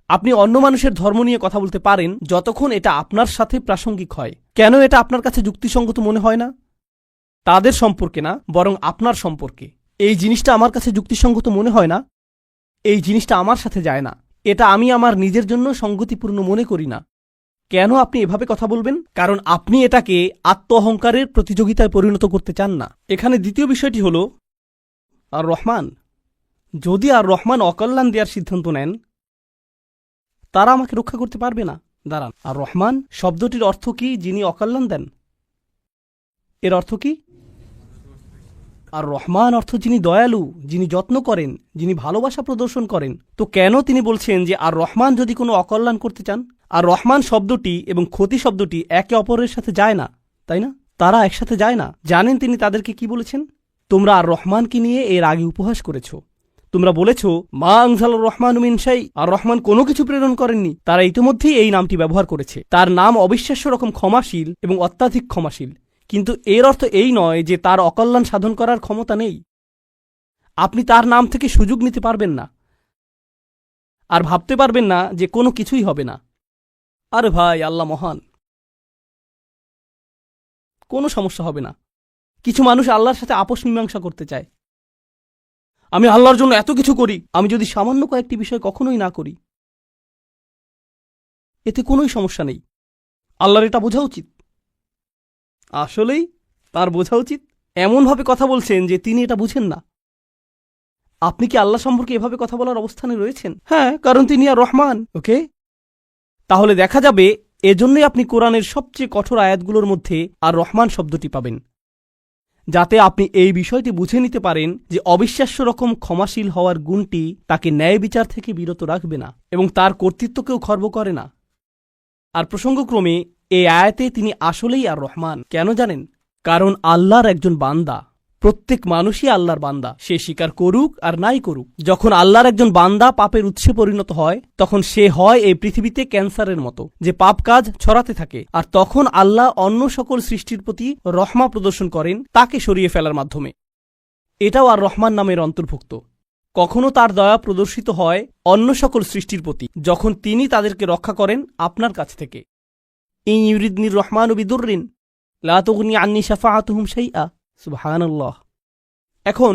আপনি অন্য মানুষের ধর্ম নিয়ে কথা বলতে পারেন যতক্ষণ এটা আপনার সাথে প্রাসঙ্গিক হয়। কেন এটা আপনার কাছে যুক্তিসঙ্গত মনে হয় না? তাদের সম্পর্কে না, বরং আপনার সম্পর্কে। এই জিনিসটা আমার কাছে যুক্তিসঙ্গত মনে হয় না, এই জিনিসটা আমার সাথে যায় না, এটা আমি আমার নিজের জন্য সঙ্গতিপূর্ণ মনে করি না। কেন আপনি এভাবে কথা বলবেন? কারণ আপনি এটাকে আত্ম অহংকারের প্রতিযোগিতায় পরিণত করতে চান না। এখানে দ্বিতীয় বিষয়টি হল আর রহমান, যদি আর রহমান অকল্যাণ দেওয়ার সিদ্ধান্ত নেন, তারা আমাকে রক্ষা করতে পারবে না। দাঁড়ান, আর রহমান শব্দটির অর্থ কি? যিনি অকল্যাণ দেন। এর অর্থ কি? আর রহমান অর্থ যিনি দয়ালু, যিনি যত্ন করেন, যিনি ভালোবাসা প্রদর্শন করেন। তো কেন তিনি বলছেন যে আর রহমান যদি কোনো অকল্যাণ করতে চান? আর রহমান শব্দটি এবং ক্ষতি শব্দটি একে অপরের সাথে যায় না, তাই না? তারা একসাথে যায় না। জানেন তিনি তাদেরকে কি বলেছেন? তোমরা আর রহমানকে নিয়ে এর আগে উপহাস করেছ। তোমরা বলেছ মা আনজালার রহমান মিন শাই, আর রহমান কোনো কিছু প্রেরণ করেননি। তারা ইতিমধ্যেই এই নামটি ব্যবহার করেছে। তার নাম অবিশ্বাস্য রকম ক্ষমাশীল এবং অত্যাধিক ক্ষমাশীল, কিন্তু এর অর্থ এই নয় যে তার অকল্যাণ সাধন করার ক্ষমতা নেই। আপনি তার নাম থেকে সুযোগ নিতে পারবেন না। আর ভাবতে পারবেন না যে কোনো কিছুই হবে না। আরে ভাই, আল্লাহ মহান, কোনো সমস্যা হবে না। কিছু মানুষ আল্লাহর সাথে আপোষ মীমাংসা করতে চায়। আমি আল্লাহর জন্য এত কিছু করি, আমি যদি সামান্য কয়েকটি বিষয় কখনোই না করি, এতে কোনোই সমস্যা নেই। আল্লাহর এটা বোঝা উচিত। আসলেই তার বোঝা উচিত। এমনভাবে কথা বলছেন যে তিনি এটা বুঝেন না। আপনি কি আল্লাহ সম্পর্কে এভাবে কথা বলার অবস্থানে রয়েছেন? হ্যাঁ, কারণ তিনি আর রহমান। ওকে, তাহলে দেখা যাবে এজন্যই আপনি কোরআনের সবচেয়ে কঠোর আয়াতগুলোর মধ্যে আর রহমান শব্দটি পাবেন, যাতে আপনি এই বিষয়টি বুঝে নিতে পারেন যে অবিশ্বাস্য রকম ক্ষমাশীল হওয়ার গুণটি তাকে ন্যায় বিচার থেকে বিরত রাখবে না এবং তার কর্তৃত্বকেও খর্ব করে না। আর প্রসঙ্গক্রমে এই আয়াতে তিনি আসলেই আর রহমান। কেন জানেন? কারণ আল্লাহর একজন বান্দা, প্রত্যেক মানুষই আল্লাহর বান্দা, সে স্বীকার করুক আর নাই করুক। যখন আল্লাহর একজন বান্দা পাপের উৎসে পরিণত হয়, তখন সে হয় এই পৃথিবীতে ক্যান্সারের মতো, যে পাপ কাজ ছড়াতে থাকে। আর তখন আল্লাহ অন্য সকল সৃষ্টির প্রতি রহমা প্রদর্শন করেন তাকে সরিয়ে ফেলার মাধ্যমে। এটাও আর রহমান নামের অন্তর্ভুক্ত। কখনো তার দয়া প্রদর্শিত হয় অন্য সকল সৃষ্টির প্রতি, যখন তিনি তাদেরকে রক্ষা করেন আপনার কাছ থেকে। ইন ইউরিদনির রহমানু বিদুররিন লা তুগনি আন্নি শাফাআতুহুম শাইআ। সুবহানাল্লাহ। এখন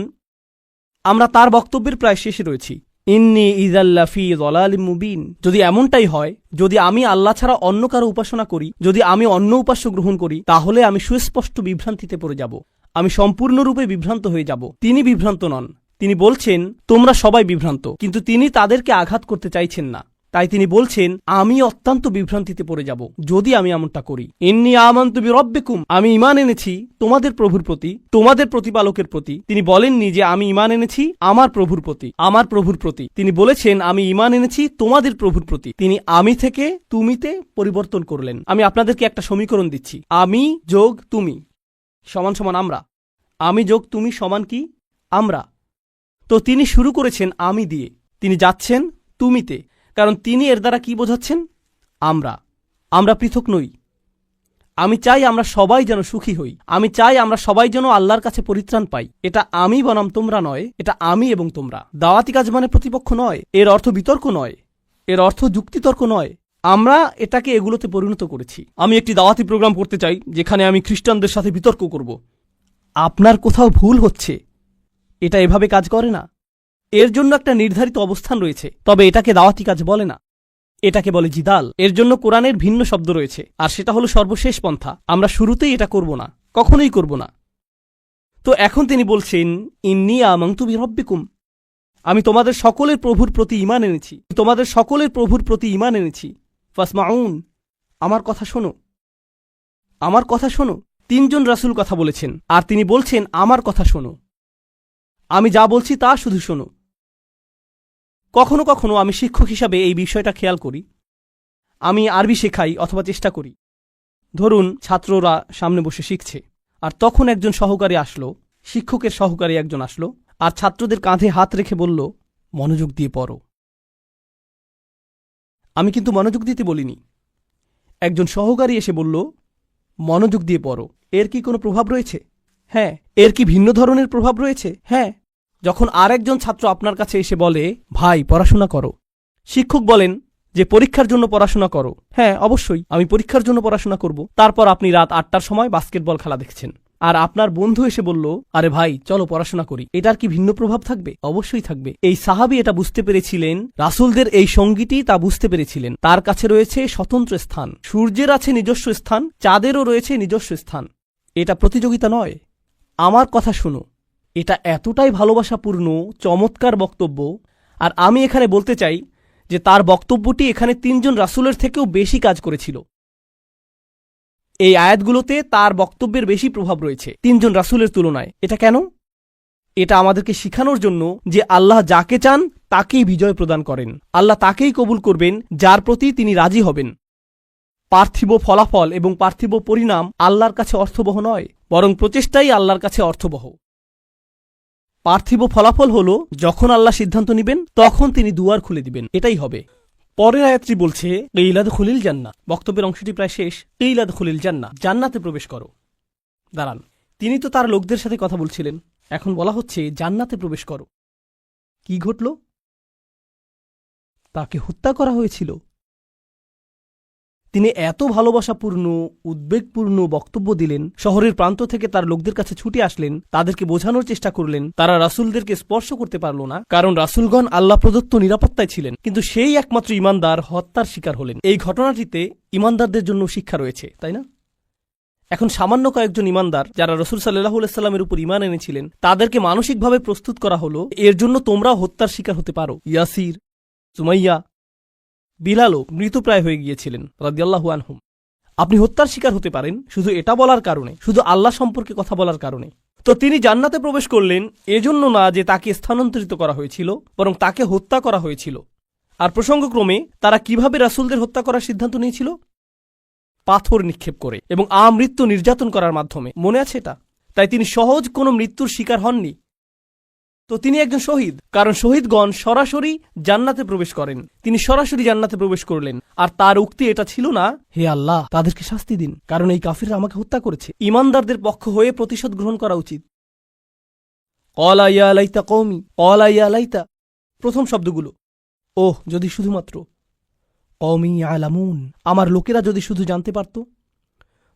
আমরা তার বক্তব্যের প্রায় শেষে রয়েছি। ইন্নী ইযাল্লা ফী যালালিম মুবিন। যদি এমনটাই হয়, যদি আমি আল্লাহ ছাড়া অন্য কারো উপাসনা করি, যদি আমি অন্য উপাস্য গ্রহণ করি, তাহলে আমি সুস্পষ্ট বিভ্রান্তিতে পড়ে যাব। আমি সম্পূর্ণরূপে বিভ্রান্ত হয়ে যাব। তিনি বিভ্রান্ত নন। তিনি বলছেন তোমরা সবাই বিভ্রান্ত, কিন্তু তিনি তাদেরকে আঘাত করতে চাইছেন না। তাই তিনি বলছেন আমি অত্যন্ত বিভ্রান্তিতে পড়ে যাব যদি আমি এমনটা করি। ইন্নী আমানতু বিরব্বিকুম। আমি ঈমান এনেছি তোমাদের প্রভুর প্রতি, তোমাদের প্রতিপালকের প্রতি। তিনি বলেননি যে আমি ঈমান এনেছি আমার প্রভুর প্রতি, আমার প্রভুর প্রতি। তিনি বলেছেন আমি ঈমান এনেছি তোমাদের প্রভুর প্রতি। তিনি আমি থেকে তুমিতে পরিবর্তন করলেন। আমি আপনাদেরকে একটা সমীকরণ দিচ্ছি। আমি যোগ তুমি সমান সমান আমরা। আমি যোগ তুমি সমান কি? আমরা। তো তিনি শুরু করেছেন আমি দিয়ে, তিনি যাচ্ছেন তুমিতে, কারণ তিনি এর দ্বারা কি বোঝাচ্ছেন? আমরা পৃথক নই। আমি চাই আমরা সবাই যেন সুখী হই। আমি চাই আমরা সবাই যেন আল্লাহর কাছে পরিত্রাণ পাই। এটা আমি বনাম তোমরা নয়, এটা আমি এবং তোমরা। দাওয়াতি কাজ মানে প্রতিপক্ষ নয়, এর অর্থ বিতর্ক নয়, এর অর্থ যুক্তিতর্ক নয়। আমরা এটাকে এগুলোতে পরিণত করেছি। আমি একটি দাওয়াতি প্রোগ্রাম করতে চাই যেখানে আমি খ্রিস্টানদের সাথে বিতর্ক করব। আপনার কোথাও ভুল হচ্ছে। এটা এভাবে কাজ করে না। এর জন্য একটা নির্ধারিত অবস্থান রয়েছে, তবে এটাকে দাওয়াতি কাজ বলে না, এটাকে বলে জিদাল। এর জন্য কোরআনের ভিন্ন শব্দ রয়েছে, আর সেটা হলো সর্বশেষ পন্থা। আমরা শুরুতেই এটা করব না, কখনোই করব না। তো এখন তিনি বলছেন ইন্নী আমানতু বিরব্বিকুম। আমি তোমাদের সকলের প্রভুর প্রতি ঈমান এনেছি, তোমাদের সকলের প্রভুর প্রতি ঈমান এনেছি। ফাসমাউন। আমার কথা শোনো, আমার কথা শোনো। তিনজন রাসূল কথা বলেছেন, আর তিনি বলছেন আমার কথা শোনো। আমি যা বলছি তা শুধু শোনো। কখনো কখনো আমি শিক্ষক হিসাবে এই বিষয়টা খেয়াল করি। আমি আরবি শেখাই অথবা চেষ্টা করি। ধরুন ছাত্ররা সামনে বসে শিখছে, আর তখন একজন সহকারী আসলো, শিক্ষকের সহকারী একজন আসলো, আর ছাত্রদের কাঁধে হাত রেখে বলল মনোযোগ দিয়ে পড়ো। আমি কিন্তু মনোযোগ দিতে বলিনি। একজন সহকারী এসে বলল মনোযোগ দিয়ে পড়ো। এর কি কোনো প্রভাব রয়েছে? হ্যাঁ। এর কি ভিন্ন ধরনের প্রভাব রয়েছে? হ্যাঁ। যখন আরেকজন ছাত্র আপনার কাছে এসে বলে ভাই পড়াশোনা করো, শিক্ষক বলেন যে পরীক্ষার জন্য পড়াশোনা করো। হ্যাঁ, অবশ্যই আমি পরীক্ষার জন্য পড়াশোনা করব। তারপর আপনি রাত 8টার সময় বাস্কেটবল খেলা দেখছেন, আর আপনার বন্ধু এসে বলল আরে ভাই চলো পড়াশোনা করি। এটার কি ভিন্ন প্রভাব থাকবে? অবশ্যই থাকবে। এই সাহাবী এটা বুঝতে পেরেছিলেন, রাসূলদের এই সঙ্গীটি তা বুঝতে পেরেছিলেন। তার কাছে রয়েছে স্বতন্ত্র স্থান। সূর্যের আছে নিজস্ব স্থান, চাঁদেরও রয়েছে নিজস্ব স্থান। এটা প্রতিযোগিতা নয়। আমার কথা শুনো। এটা এতটাই ভালোবাসাপূর্ণ চমৎকার বক্তব্য, আর আমি এখানে বলতে চাই যে তার বক্তব্যটি এখানে তিনজন রাসূলের থেকেও বেশি কাজ করেছিল। এই আয়াতগুলোতে তার বক্তব্যের বেশি প্রভাব রয়েছে তিনজন রাসূলের তুলনায়। এটা কেন? এটা আমাদেরকে শিখানোর জন্য যে আল্লাহ যাকে চান তাকেই বিজয় প্রদান করেন। আল্লাহ তাকেই কবুল করবেন যার প্রতি তিনি রাজি হবেন। পার্থিব ফলাফল এবং পার্থিব পরিণাম আল্লাহর কাছে অর্থবহ নয়, বরং প্রচেষ্টাই আল্লাহর কাছে অর্থবহ। পার্থিব ফলাফল হল যখন আল্লাহ সিদ্ধান্ত নেবেন তখন তিনি দুয়ার খুলে দিবেন, এটাই হবে। পরের আয়াতটি বলছে কিলাদ খুলিল জান্নাহ। বক্তব্যের অংশটি প্রায় শেষ। কিলাদ খুলিল জান্নাহ, জান্নাতে প্রবেশ করো। দাঁড়ান, তিনি তো তার লোকদের সাথে কথা বলছিলেন, এখন বলা হচ্ছে জান্নাতে প্রবেশ করো। কি ঘটল? তাকে হত্যা করা হয়েছিল। তিনি এত ভালোবাসাপূর্ণ উদ্বেগপূর্ণ বক্তব্য দিলেন, শহরের প্রান্ত থেকে তার লোকদের কাছে ছুটে আসলেন, তাদেরকে বোঝানোর চেষ্টা করলেন। তারা রাসূলদেরকে স্পর্শ করতে পারল না, কারণ রাসূলগণ আল্লাহ প্রদত্ত নিরাপত্তায় ছিলেন। কিন্তু সেই একমাত্র ঈমানদার হত্যার শিকার হলেন। এই ঘটনাটিতে ঈমানদারদের জন্য শিক্ষা রয়েছে, তাই না? এখন সামান্য কয়েকজন ঈমানদার যারা রাসূল সাল্লাল্লাহু আলাইহি সাল্লামের উপর ঈমান এনেছিলেন, তাদেরকে মানসিকভাবে প্রস্তুত করা হলো, এর জন্য তোমরাও হত্যার শিকার হতে পারো। ইয়াসির, সুমাইয়া, বিলালও মৃতপ্রায় হয়ে গিয়েছিলেন রাদিয়াল্লাহু আনহুম। আপনি হত্যার শিকার হতে পারেন শুধু এটা বলার কারণে, শুধু আল্লাহ সম্পর্কে কথা বলার কারণে। তো তিনি জান্নাতে প্রবেশ করলেন এজন্য না যে তাকে স্থানান্তরিত করা হয়েছিল, বরং তাকে হত্যা করা হয়েছিল। আর প্রসঙ্গক্রমে তারা কিভাবে রাসূলদের হত্যা করার সিদ্ধান্ত নিয়েছিল? পাথর নিক্ষেপ করে এবং আমৃত্যু নির্যাতন করার মাধ্যমে। মনে আছে এটা? তাই তিনি সহজ কোনো মৃত্যুর শিকার হননি। তো তিনি একজন শহীদ, কারণ শহীদগণ সরাসরি জান্নাতে প্রবেশ করেন। তিনি সরাসরি জান্নাতে প্রবেশ করলেন। আর তার উক্তি এটা ছিল না, হে আল্লাহ তাদেরকে শাস্তি দিন, কারণ এই কাফিররা আমাকে হত্যা করেছে। ঈমানদারদের পক্ষ হয়ে প্রতিশোধ গ্রহণ করা উচিত। ক্বালা ইয়া লাইতা কওমি, ক্বালা ইয়া লাইতা, প্রথম শব্দগুলো ওহ যদি শুধুমাত্র, কওমি ইয়ালামুন, আমার লোকেরা যদি শুধু জানতে পারত,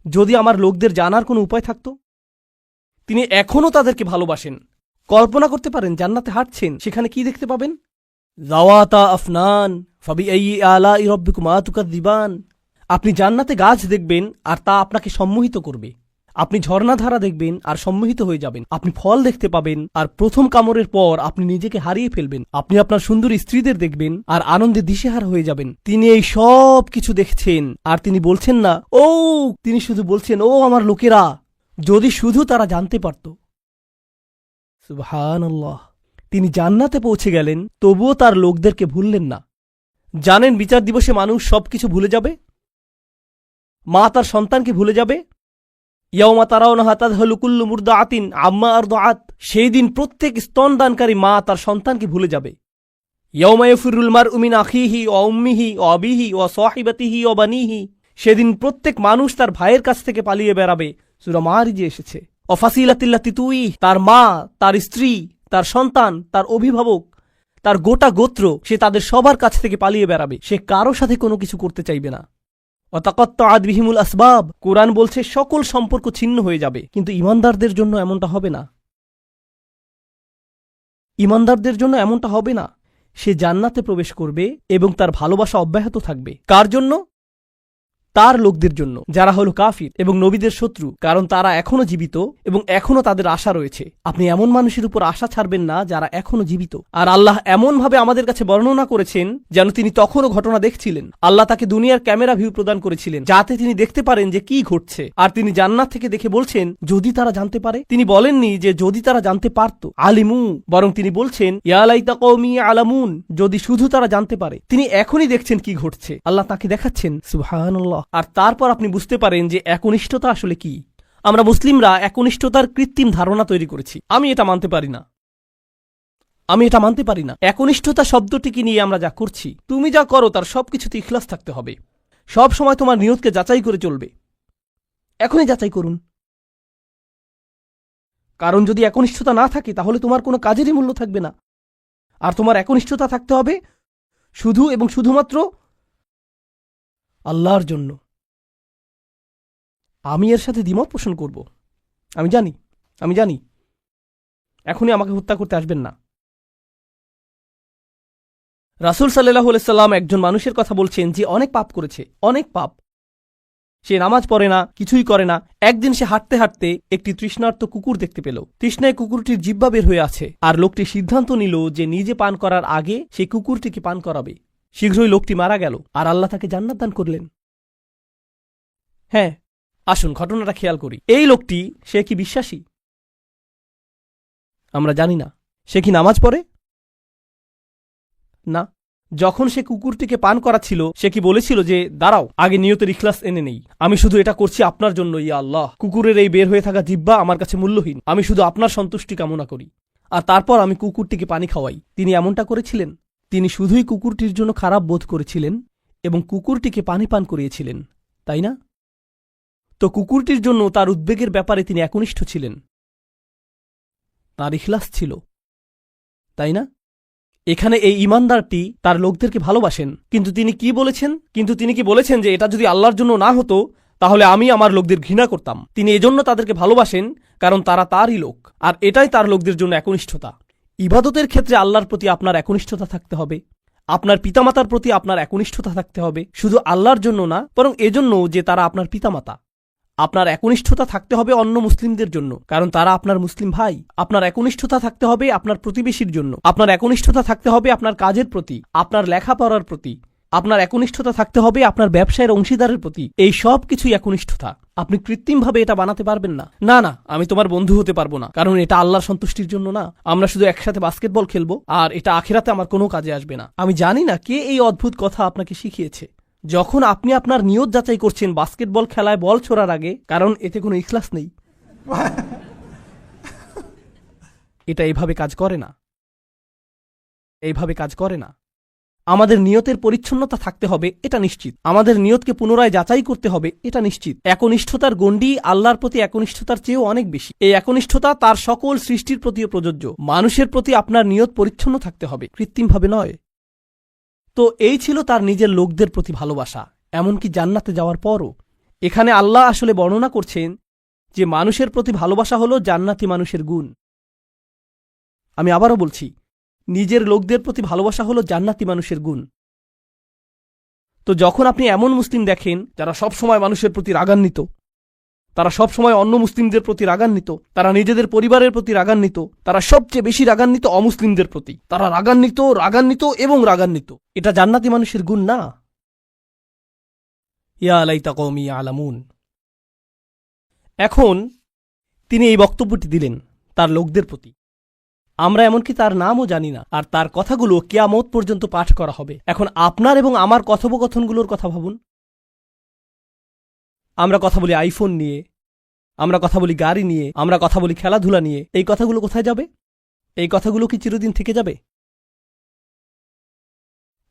যদি আমার লোকদের জানার কোনো উপায় থাকত। তিনি এখনও তাদেরকে ভালোবাসেন। কল্পনা করতে পারেন জান্নাতে হাঁটছেন, সেখানে কি দেখতে পাবেন? যাওয়াতা আফনান ফাবিআইয়ি আলাই রাব্বিকুমা তুকাযযিবান। আপনি জান্নাতে গাছ দেখবেন আর তা আপনাকে সম্মোহিত করবে। আপনি ঝর্ণাধারা দেখবেন আর সম্মোহিত হয়ে যাবেন। আপনি ফল দেখতে পাবেন আর প্রথম কামড়ের পর আপনি নিজেকে হারিয়ে ফেলবেন। আপনি আপনার সুন্দরী স্ত্রীদের দেখবেন আর আনন্দে দিশেহারা হয়ে যাবেন। তিনি এই সব কিছু দেখছেন আর তিনি বলছেন না ও, তিনি শুধু বলছেন ও আমার লোকেরা, যদি শুধু তারা জানতে পারত। সুবহানাল্লাহ। তিনি জান্নাতে পৌঁছে গেলেন, তবুও তার লোকদেরকে ভুললেন না। জানেন বিচার দিবসে মানুষ সবকিছু ভুলে যাবে। মা তার সন্তানকে ভুলে যাবে। ইয়াওমা তারাউনাহা তাযহালু কুল্লু মুরদাআতিন আম্মা আরদাআত, সেই দিন প্রত্যেক স্তনদানকারী মা তার সন্তানকে ভুলে যাবে। ইয়াওমা ইয়াফিরুল মারউ মিন আখিহি ওয়া উম্মিহি ওয়া আবিহি ওয়া সাহিবাতিহি ওয়া বানিহি, সেদিন প্রত্যেক মানুষ তার ভাইয়ের কাছ থেকে পালিয়ে বেড়াবে। সূরা মারিজে এসেছে। অফাসিলাতিল্লাতি তুই, তার মা, তার স্ত্রী, তার সন্তান, তার অভিভাবক, তার গোটা গোত্র, সে তাদের সবার কাছ থেকে পালিয়ে বেড়াবে। সে কারো সাথে কোনো কিছু করতে চাইবে না। অতাকাত্তাআত বিহিমুল আসবাব, কোরআন বলছে সকল সম্পর্ক ছিন্ন হয়ে যাবে। কিন্তু ঈমানদারদের জন্য এমনটা হবে না। ঈমানদারদের জন্য এমনটা হবে না। সে জান্নাতে প্রবেশ করবে এবং তার ভালোবাসা অব্যাহত থাকবে। কার জন্য? তার লোকদের জন্য, যারা হলো কাফির এবং নবীদের শত্রু, কারণ তারা এখনো জীবিত এবং এখনো তাদের আশা রয়েছে। আপনি এমন মানুষের উপর আশা ছাড়বেন না যারা এখনো জীবিত। আর আল্লাহ এমনভাবে আমাদের কাছে বর্ণনা করেছেন যেন তিনি তখনও ঘটনা দেখছিলেন। আল্লাহ তাকে দুনিয়ার ক্যামেরা ভিউ প্রদান করেছিলেন যাতে তিনি দেখতে পারেন যে কি ঘটছে। আর তিনি জান্নাত থেকে দেখে বলছেন যদি তারা জানতে পারে। তিনি বলেননি যে যদি তারা জানতে পারত, আলিমু, বরং তিনি বলছেন ইয়া লাইতা কওমি আলামুন, যদি শুধু তারা জানতে পারে। তিনি এখনই দেখছেন কি ঘটছে। আল্লাহ তাকে দেখাচ্ছেন। সুবহানাল্লাহ। আর তারপর আপনি বুঝতে পারেন যে একনিষ্ঠতা আসলে কি। আমরা মুসলিমরা একনিষ্ঠতার কৃত্রিম ধারণা তৈরি করেছি। আমি এটা মানতে পারি না, আমি এটা মানতে পারি না। একনিষ্ঠতা শব্দটিকে নিয়ে আমরা যা করছি, তুমি যা করো তার সবকিছুতে ইখলাস থাকতে হবে। সব সময় তোমার নিয়তকে যাচাই করে চলবে। এখনই যাচাই করুন, কারণ যদি একনিষ্ঠতা না থাকে তাহলে তোমার কোনো কাজেরই মূল্য থাকবে না। আর তোমার একনিষ্ঠতা থাকতে হবে শুধু এবং শুধুমাত্র আল্লাহর জন্য। আমি এর সাথে দ্বিমত পোষণ করব, আমি জানি। এখনই আমাকে হত্যা করতে আসবেন না। রাসূল সাল্লাল্লাহু আলাইহি সাল্লাম একজন মানুষের কথা বলছেন যে অনেক পাপ করেছে, অনেক পাপ। সে নামাজ পড়ে না, কিছুই করে না। একদিন সে হাঁটতে হাঁটতে একটি তৃষ্ণার্ত কুকুর দেখতে পেল। তৃষ্ণায় কুকুরটির জিহ্বা বের হয়ে আছে। আর লোকটি সিদ্ধান্ত নিল যে নিজে পান করার আগে সেই কুকুরটিকে পান করাবে। শীঘ্রই লোকটি মারা গেল আর আল্লাহ তাকে জান্নাত দান করলেন। হ্যাঁ, আসুন ঘটনাটা খেয়াল করি। এই লোকটি, সে কি বিশ্বাসী? আমরা জানি না। সে কি নামাজ পড়ে? না। যখন সে কুকুরটিকে পান করাচ্ছিল, সে কি বলেছিল যে দাঁড়াও, আগে নিয়তের ইখলাস এনে নেই, আমি শুধু এটা করছি আপনার জন্য, ইয়া আল্লাহ। কুকুরের এই বের হয়ে থাকা জিহ্বা আমার কাছে মূল্যহীন, আমি শুধু আপনার সন্তুষ্টি কামনা করি, আর তারপর আমি কুকুরটিকে পানি খাওয়াই। তিনি এমনটা করেছিলেন। তিনি শুধুই কুকুরটির জন্য খারাপ বোধ করেছিলেন এবং কুকুরটিকে পানি পান করিয়েছিলেন, তাই না? তো কুকুরটির জন্য তার উদ্বেগের ব্যাপারে তিনি একনিষ্ঠ ছিলেন, তার ইখলাস ছিল, তাই না? এখানে এই ইমানদারটি তার লোকদেরকে ভালোবাসেন, কিন্তু তিনি কি বলেছেন যে এটা যদি আল্লাহর জন্য না হতো তাহলে আমি আমার লোকদের ঘৃণা করতাম। তিনি এজন্য তাদেরকে ভালোবাসেন কারণ তারা তারই লোক, আর এটাই তার লোকদের জন্য একনিষ্ঠতা। ইবাদতের ক্ষেত্রে আল্লাহর প্রতি আপনার একনিষ্ঠতা থাকতে হবে, আপনার পিতামাতার প্রতি আপনার একনিষ্ঠতা থাকতে হবে, শুধু আল্লাহর জন্য না, বরং এজন্য যে তারা আপনার পিতামাতা। আপনার একনিষ্ঠতা থাকতে হবে অন্য মুসলিমদের জন্য, কারণ তারা আপনার মুসলিম ভাই। আপনার একনিষ্ঠতা থাকতে হবে আপনার প্রতিবেশীর জন্য, আপনার একনিষ্ঠতা থাকতে হবে আপনার কাজের প্রতি, আপনার লেখাপড়ার প্রতি, আপনার একনিষ্ঠতা থাকতে হবে আপনার ব্যবসায়ের অংশীদারের প্রতি। এই সব কিছুই একনিষ্ঠতা। আপনি কৃত্রিমভাবে এটা বানাতে পারবেন না। না, আমি তোমার বন্ধু হতে পারবো না, কারণ এটা আল্লাহর সন্তুষ্টির জন্য না। আমরা শুধু একসাথে বাস্কেটবল খেলবো, আর এটা আখিরাতে আমার কোনো কাজে আসবে না। আমি জানি না কে এই অদ্ভুত কথা আপনাকে শিখিয়েছে। যখন আপনি আপনার নিয়ত যাচাই করছেন বাস্কেটবল খেলায় বল ছোড়ার আগে, কারণ এতে কোনো ইখলাস নেই, এটা এইভাবে কাজ করে না। আমাদের নিয়তের পরিচ্ছন্নতা থাকতে হবে, এটা নিশ্চিত। আমাদের নিয়তকে পুনরায় যাচাই করতে হবে, এটা নিশ্চিত। একনিষ্ঠতার গণ্ডি আল্লাহর প্রতি একনিষ্ঠতার চেয়েও অনেক বেশি। এই একনিষ্ঠতা তার সকল সৃষ্টির প্রতিও প্রযোজ্য। মানুষের প্রতি আপনার নিয়ত পরিচ্ছন্ন থাকতে হবে, কৃত্রিমভাবে নয়। তো এই ছিল তার নিজের লোকদের প্রতি ভালোবাসা, এমনকি জান্নাতে যাওয়ার পরও। এখানে আল্লাহ আসলে বর্ণনা করছেন যে মানুষের প্রতি ভালোবাসা হল জান্নাতি মানুষের গুণ। আমি আবারও বলছি, নিজের লোকদের প্রতি ভালোবাসা হল জান্নাতি মানুষের গুণ। তো যখন আপনি এমন মুসলিম দেখেন যারা সবসময় মানুষের প্রতি রাগান্বিত, তারা সবসময় অন্য মুসলিমদের প্রতি রাগান্বিত, তারা নিজেদের পরিবারের প্রতি রাগান্বিত, তারা সবচেয়ে বেশি রাগান্বিত অমুসলিমদের প্রতি, তারা রাগান্বিত, এটা জান্নাতি মানুষের গুণ না। ইয়া লাইতা কওমি ইয়ালামুন। এখন তিনি এই বক্তব্যটি দিলেন তার লোকদের প্রতি। আমরা এমনকি তার নামও জানি না, আর তার কথাগুলো কিয়ামত পর্যন্ত পাঠ করা হবে। এখন আপনার এবং আমার কথোপকথনগুলোর কথা ভাবুন। আমরা কথা বলি আইফোন নিয়ে, আমরা কথা বলি গাড়ি নিয়ে, আমরা কথা বলি খেলাধুলা নিয়ে। এই কথাগুলো কোথায় যাবে? এই কথাগুলো কি চিরদিন থেকে যাবে?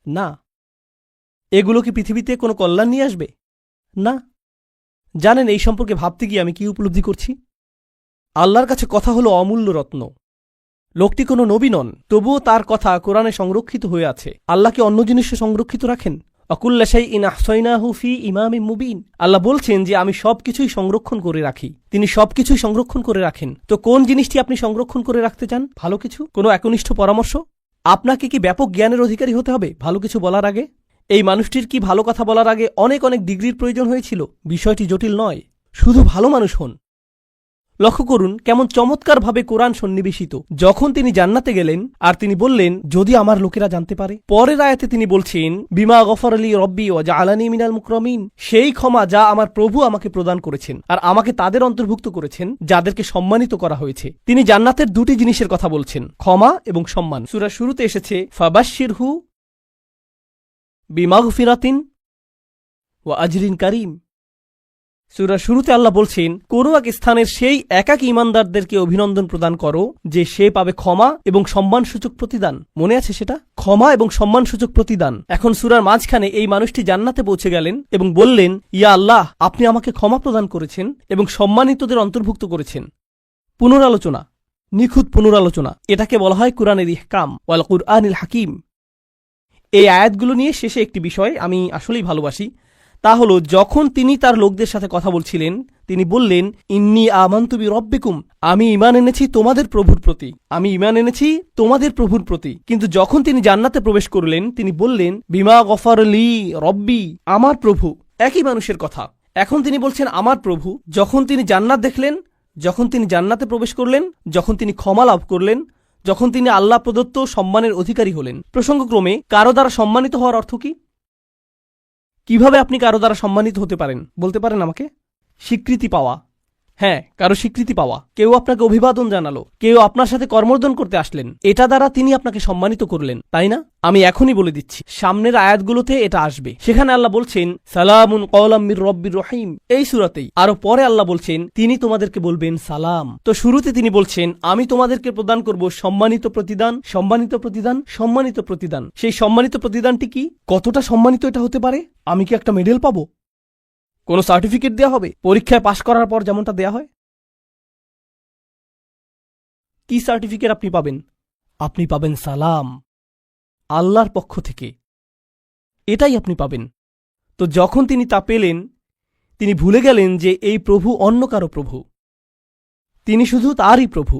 না। এগুলো কি পৃথিবীতে কোনো কল্যাণ নিয়ে আসবে? না। জানেন এই সম্পর্কে ভাবতে গিয়ে আমি কি উপলব্ধি করছি? আল্লাহর কাছে কথা হলো অমূল্য রত্ন। লোকটি কোনো নবী নন, তবুও তার কথা কোরআনে সংরক্ষিত হয়ে আছে। আল্লাহ কি অন্য জিনিসে সংরক্ষিত রাখেন? অকুল্লা শাইইন আহসাইনাহু ফি ইমামিম মুবিন। আল্লাহ বলছেন যে আমি সবকিছুই সংরক্ষণ করে রাখি। তিনি সবকিছুই সংরক্ষণ করে রাখেন। তো কোন জিনিসটি আপনি সংরক্ষণ করে রাখতে চান? ভালো কিছু? কোনো একনিষ্ঠ পরামর্শ? আপনাকে কি ব্যাপক জ্ঞানের অধিকারী হতে হবে ভালো কিছু বলার আগে? এই মানুষটির কি ভালো কথা বলার আগে অনেক অনেক ডিগ্রির প্রয়োজন হয়েছিল? বিষয়টি জটিল নয়, শুধু ভালো মানুষ হন। লক্ষ্য করুন কেমন চমৎকারভাবে কোরআন সন্নিবেশিত। যখন তিনি জান্নাতে গেলেন আর তিনি বললেন যদি আমার লোকেরা জানতে পারে, পরের আয়াতে তিনি বলছেন বিমা গফর আলী রব্বি ওয়া জাআলানি মিনাল মুকরামিন, সেই ক্ষমা যা আমার প্রভু আমাকে প্রদান করেছেন আর আমাকে তাদের অন্তর্ভুক্ত করেছেন যাদেরকে সম্মানিত করা হয়েছে। তিনি জান্নাতের দুটি জিনিসের কথা বলছেন, ক্ষমা এবং সম্মান। সূরার শুরুতে এসেছে ফাবাশশিরহু বিমাগফিরাতিন ওয়া আজরিন কারীম। সূরার শুরুতে আল্লাহ বলছেন কোনো এক স্থানের সেই একাকী ঈমানদারদেরকে অভিনন্দন প্রদান করো যে সে পাবে ক্ষমা এবং সম্মানসূচক প্রতিদান। মনে আছে সেটা? ক্ষমা এবং সম্মানসূচক প্রতিদান। এখন সূরার মাঝখানে এই মানুষটি জান্নাতে পৌঁছে গেলেন এবং বললেন ইয়া আল্লাহ, আপনি আমাকে ক্ষমা প্রদান করেছেন এবং সম্মানিতদের অন্তর্ভুক্ত করেছেন। পুনরালোচনা, নিখুঁত পুনরালোচনা, এটাকে বলা হয় কুরআনের ইহকাম ওয়াল কুরআনিল হাকিম। এই আয়াতগুলো নিয়ে শেষে একটি বিষয় আমি আসলেই ভালোবাসি, তা হল যখন তিনি তার লোকদের সাথে কথা বলছিলেন তিনি বললেন ইন্নী আমানতু বিরব্বিকুম, আমি ঈমান এনেছি তোমাদের প্রভুর প্রতি, আমি ঈমান এনেছি তোমাদের প্রভুর প্রতি। কিন্তু যখন তিনি জান্নাতে প্রবেশ করলেন তিনি বললেন বিমা গফর লি রব্বি, আমার প্রভু। একই মানুষের কথা। এখন তিনি বলছেন আমার প্রভু। যখন তিনি জান্নাত দেখলেন, যখন তিনি জান্নাতে প্রবেশ করলেন, যখন তিনি ক্ষমা লাভ করলেন, যখন তিনি আল্লাহ প্রদত্ত সম্মানের অধিকারী হলেন। প্রসঙ্গক্রমে কারো দ্বারা সম্মানিত হওয়ার অর্থ কি? কিভাবে আপনি কারো দ্বারা সম্মানিত হতে পারেন বলতে পারেন আমাকে? স্বীকৃতি পাওয়া। হ্যাঁ, কারো স্বীকৃতি পাওয়া। কেউ আপনাকে অভিবাদন জানালো, কেউ আপনার সাথে কর্মর্দন করতে আসলেন, এটা দ্বারা তিনি আপনাকে সম্মানিত করলেন, তাই না? আমি এখনই বলে দিচ্ছি সামনের আয়াতগুলোতে এটা আসবে। সেখানে আল্লাহ বলছেন সালামুন কওলাম মির রব্বির রহিম, এই সূরাতেই। আরো পরে আল্লাহ বলছেন তিনি তোমাদেরকে বলবেন সালাম। তো শুরুতে তিনি বলছেন আমি তোমাদেরকে প্রদান করব সম্মানিত প্রতিদান, সম্মানিত প্রতিদান, সম্মানিত প্রতিদান। সেই সম্মানিত প্রতিদানটি কি? কতটা সম্মানিত এটা হতে পারে? আমি কি একটা মেডেল পাবো? কোনো সার্টিফিকেট দেয়া হবে পরীক্ষায় পাশ করার পর যেমনটা দেয়া হয়? কি সার্টিফিকেট আপনি পাবেন? আপনি পাবেন সালাম। আল্লাহর পক্ষ থেকে। এটাই আপনি পাবেন। তো যখন তিনি তা পেলেন, তিনি ভুলে গেলেন যে এই প্রভু অন্য কারো প্রভু, তিনি শুধু তারই প্রভু।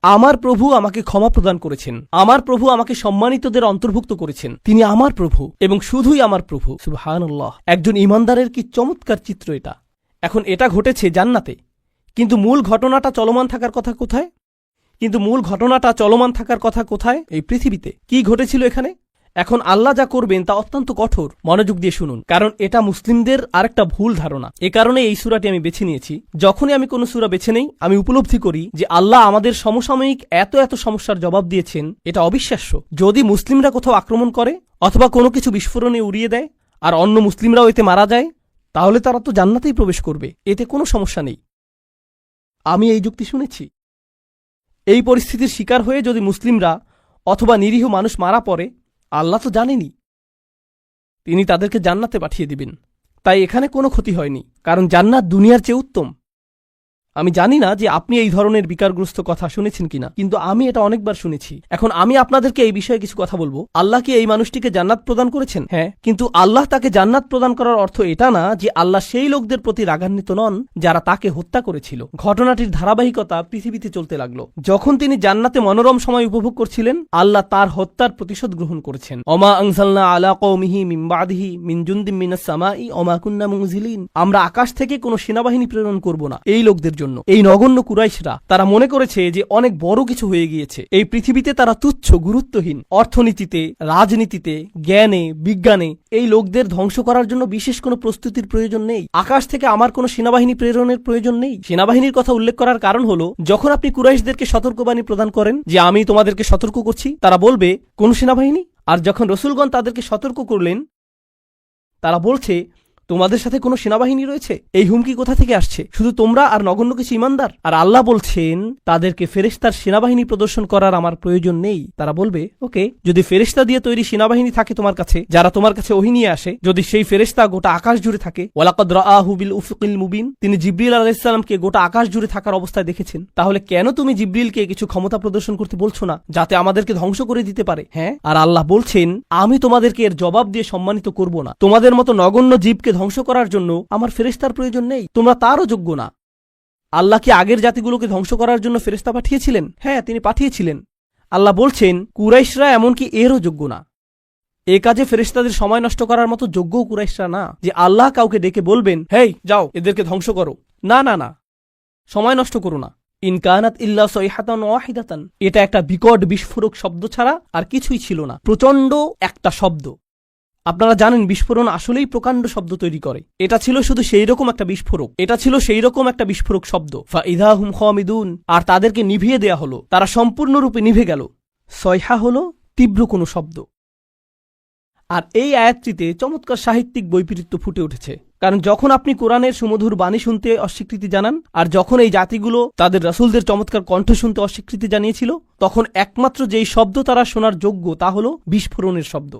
আমার প্রভু আমাকে ক্ষমা প্রদান করেছেন, আমার প্রভু আমাকে সম্মানিতদের অন্তর্ভুক্ত করেছেন, তিনি আমার প্রভু এবং শুধুই আমার প্রভু। সুবহানাল্লাহ! একজন ইমানদারের কি চমৎকার চিত্র এটা। এখন এটা ঘটেছে জান্নাতে, কিন্তু মূল ঘটনাটা চলমান থাকার কথা কোথায়? এই পৃথিবীতে। কি ঘটেছিল এখানে? এখন আল্লাহ যা করবেন তা অত্যন্ত কঠোর। মনোযোগ দিয়ে শুনুন, কারণ এটা মুসলিমদের আরেকটা ভুল ধারণা। এ কারণে এই সূরাটি আমি বেছে নিয়েছি। যখনই আমি কোনো সূরা বেছে নেই, আমি উপলব্ধি করি যে আল্লাহ আমাদের সমসাময়িক এত এত সমস্যার জবাব দিয়েছেন, এটা অবিশ্বাস্য। যদি মুসলিমরা কোথাও আক্রমণ করে অথবা কোনো কিছু বিস্ফোরণে উড়িয়ে দেয় আর অন্য মুসলিমরাও এতে মারা যায়, তাহলে তারা তো জান্নাতেই প্রবেশ করবে, এতে কোনো সমস্যা নেই। আমি এই যুক্তি শুনেছি। এই পরিস্থিতির শিকার হয়ে যদি মুসলিমরা অথবা নিরীহ মানুষ মারা পড়ে, আল্লাহ তো জানেনই, তিনি তাদেরকে জান্নাতে পাঠিয়ে দিবেন। তাই এখানে কোনো ক্ষতি হয়নি, কারণ জান্নাত দুনিয়ার চেয়ে উত্তম। আমি জানি না যে আপনি এই ধরনের বিকারগ্রস্ত কথা শুনেছেন কিনা, কিন্তু আমি এটা অনেকবার শুনেছি। এখন আমি আপনাদেরকে এই বিষয়ে কিছু কথা বলবো। আল্লাহ কি এই মানুষটিকে জান্নাত প্রদান করেছেন? হ্যাঁ, কিন্তু আল্লাহ তাকে জান্নাত প্রদান করার অর্থ এটা না যে আল্লাহ সেই লোকদের প্রতি রাগান্বিত নন যারা তাকে হত্যা করেছিল। ঘটনাটির ধারাবাহিকতা পৃথিবীতে চলতে লাগলো। যখন তিনি জান্নাতে মনোরম সময় উপভোগ করছিলেন, আল্লাহ তার হত্যার প্রতিশোধ গ্রহণ করেছেন। অমা আনজালনা আলা কওমিহি মিন বাদিহি মিন জুনদিন মিনাস সামাই অমা কুন্না মুনজিলিন। আমরা আকাশ থেকে কোনো সেনাবাহিনী প্রেরণ করব না এই লোকদের জন্য। এই নগণ্য কুরাইশরা, তারা মনে করেছে যে অনেক বড় কিছু হয়ে গিয়েছে। এই পৃথিবীতে তারা তুচ্ছ, গুরুত্বহীন। অর্থনীতিতে, রাজনীতিতে, জ্ঞানে, বিজ্ঞানে এই লোকদের ধ্বংস করার জন্য বিশেষ কোনো প্রস্তুতির প্রয়োজন নেই। আকাশ থেকে আমার কোনো সেনাবাহিনী প্রেরণের প্রয়োজন নেই। সেনাবাহিনীর কথা উল্লেখ করার কারণ হলো, যখন আপনি কুরাইশদেরকে সতর্কবাণী প্রদান করেন যে আমি তোমাদেরকে সতর্ক করছি, তারা বলবে কোন সেনাবাহিনী? আর যখন রসুলগণ তাদেরকে সতর্ক করলেন, তারা বলছে তোমাদের সাথে কোনো সেনাবাহিনী রয়েছে। এই হুমকি কোথা থেকে আসছে? শুধু তোমরা আর নগণ্য কিছু ইমানদার। আর আল্লাহ বলছেন তাদেরকে ফেরেশতার সেনাবাহিনী প্রদর্শন করার আমার প্রয়োজন নেই। তারা বলবে, ওকে, যদি ফেরেশতা দিয়ে তৈরি সেনাবাহিনী থাকে তোমার কাছে, যারা তোমার কাছে ওহী নিয়ে আসে, যদি সেই ফেরেশতা গোটা আকাশ জুড়ে থাকে, ওয়ালাকাদ রাআহু বিল উফুকিল মুবিন, তিনি জিবরিল আলাইহিস সালামকে গোটা আকাশ জুড়ে থাকার অবস্থায় দেখেছেন, তাহলে কেন তুমি জিবরিলকে কিছু ক্ষমতা প্রদর্শন করতে বলছো না, যাতে আমাদেরকে ধ্বংস করে দিতে পারে? হ্যাঁ, আর আল্লাহ বলছেন আমি তোমাদেরকে এর জবাব দিয়ে সম্মানিত করব না। তোমাদের মতো নগণ্য জীবকে ধ্বংস করার জন্য আমার ফেরেশতার প্রয়োজন নেই, তোমরা তারও যোগ্য না। আল্লাহ কি আগের জাতিগুলোকে ধ্বংস করার জন্য ফেরেশতা পাঠিয়েছিলেন? হ্যাঁ, তিনি পাঠিয়েছিলেন। আল্লাহ বলছেন কুরাইশরা এমনকি এরও যোগ্য না। এ কাজে ফেরেশতাদের সময় নষ্ট করার মতো যোগ্য কুরাইশরা না, যে আল্লাহ কাউকে ডেকে বলবেন, হেই যাও এদেরকে ধ্বংস করো। না না না, সময় নষ্ট করো না। ইন কানাত ইল্লা সাইহাতান ওয়াহিদাতান, এটা একটা বিকট বিস্ফোরক শব্দ ছাড়া আর কিছুই ছিল না। প্রচণ্ড একটা শব্দ। আপনারা জানেন বিস্ফোরণ আসলেই প্রকাণ্ড শব্দ তৈরি করে। এটা ছিল শুধু সেই রকম একটা বিস্ফোরক শব্দ। ফাইদা হুম খামিদুন, আর তাদেরকে নিভিয়ে দেয়া হলো, তারা সম্পূর্ণরূপে নিভে গেল। সয়হা হলো তীব্র কোনো শব্দ। আর এই আয়াতটিতে চমৎকার সাহিত্যিক বৈপরীত্য ফুটে উঠেছে। কারণ যখন আপনি কোরআনের সুমধুর বাণী শুনতে অস্বীকৃতি জানান, আর যখন এই জাতিগুলো তাদের রাসূলদের চমৎকার কণ্ঠ শুনতে অস্বীকৃতি জানিয়েছিল, তখন একমাত্র যেই শব্দ তারা শোনার যোগ্য তা হলো বিস্ফোরণের শব্দ।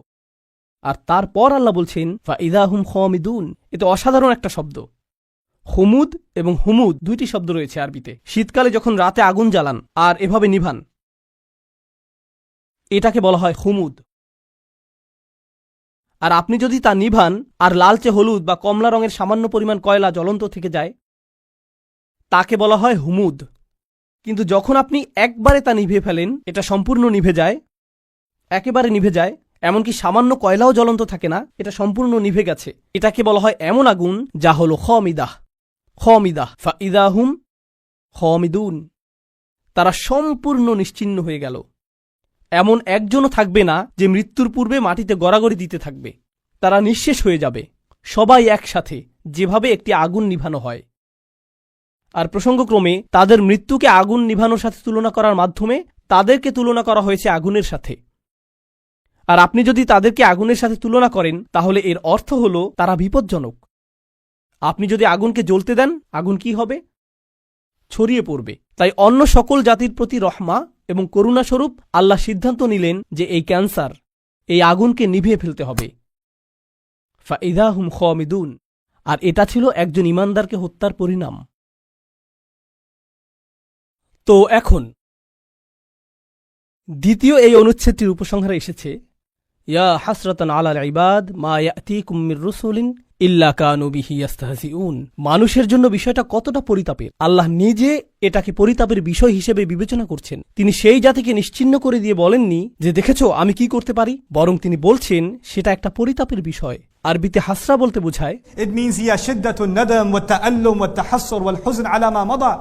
আর তারপর আল্লাহ বলছেন ফাইদা হুম খামিদুন, এতে অসাধারণ একটা শব্দ। হুমুদ এবং হুমুদ দুইটি শব্দ রয়েছে আরবিতে। শীতকালে যখন রাতে আগুন জ্বালান আর এভাবে নিভান, এটাকে বলা হয় হুমুদ। আর আপনি যদি তা নিভান আর লালচে হলুদ বা কমলা রঙের সামান্য পরিমাণ কয়লা জ্বলন্ত থেকে যায়, তাকে বলা হয় হুমুদ। কিন্তু যখন আপনি একবারে তা নিভিয়ে ফেলেন, এটা সম্পূর্ণ নিভে যায়, একেবারে নিভে যায়, এমনকি সামান্য কয়লাও জ্বলন্ত থাকে না, এটা সম্পূর্ণ নিভে গেছে, এটাকে বলা হয় এমন আগুন যা হল খামিদাহ। ফাইদা হুম খামিদুন, তারা সম্পূর্ণ নিশ্চিহ্ন হয়ে গেল। এমন একজনও থাকবে না যে মৃত্যুর পূর্বে মাটিতে গড়াগড়ি দিতে থাকবে। তারা নিঃশেষ হয়ে যাবে, সবাই একসাথে, যেভাবে একটি আগুন নিভানো হয়। আর প্রসঙ্গক্রমে তাদের মৃত্যুকে আগুন নিভানোর সাথে তুলনা করার মাধ্যমে তাদেরকে তুলনা করা হয়েছে আগুনের সাথে। আর আপনি যদি তাদেরকে আগুনের সাথে তুলনা করেন, তাহলে এর অর্থ হল তারা বিপজ্জনক। আপনি যদি আগুনকে জ্বলতে দেন, আগুন কি হবে? ছড়িয়ে পড়বে। তাই অন্য সকল জাতির প্রতি রহমা এবং করুণাস্বরূপ আল্লাহ সিদ্ধান্ত নিলেন যে এই ক্যান্সার, এই আগুনকে নিভিয়ে ফেলতে হবে। ফাইদা হুম খামিদুন, আর এটা ছিল একজন ইমানদারকে হত্যার পরিণাম। তো এখন দ্বিতীয় এই অনুচ্ছেদটির উপসংহারে এসেছে ইয়া হাসরাতান আলাল ইবাদ মা ইয়াতিকুম মির রুসুলিন ইল্লা কানু বিহি ইস্তাহজিউন। মানুষের জন্য বিষয়টা কতটা পরিতাপের। আল্লাহ নিজে এটাকে পরিতাপের বিষয় হিসেবে বিবেচনা করছেন। তিনি সেই জাতিকে নিশ্চিহ্ন করে দিয়ে বলেননি যে দেখেছো আমি কি করতে পারি, বরং তিনি বলছেন সেটা একটা পরিতাপের বিষয়। আরবিতে হাসরা বলতে বোঝায় It means هي شدة الندم والتألم والتحسر والحزن على ما مضى.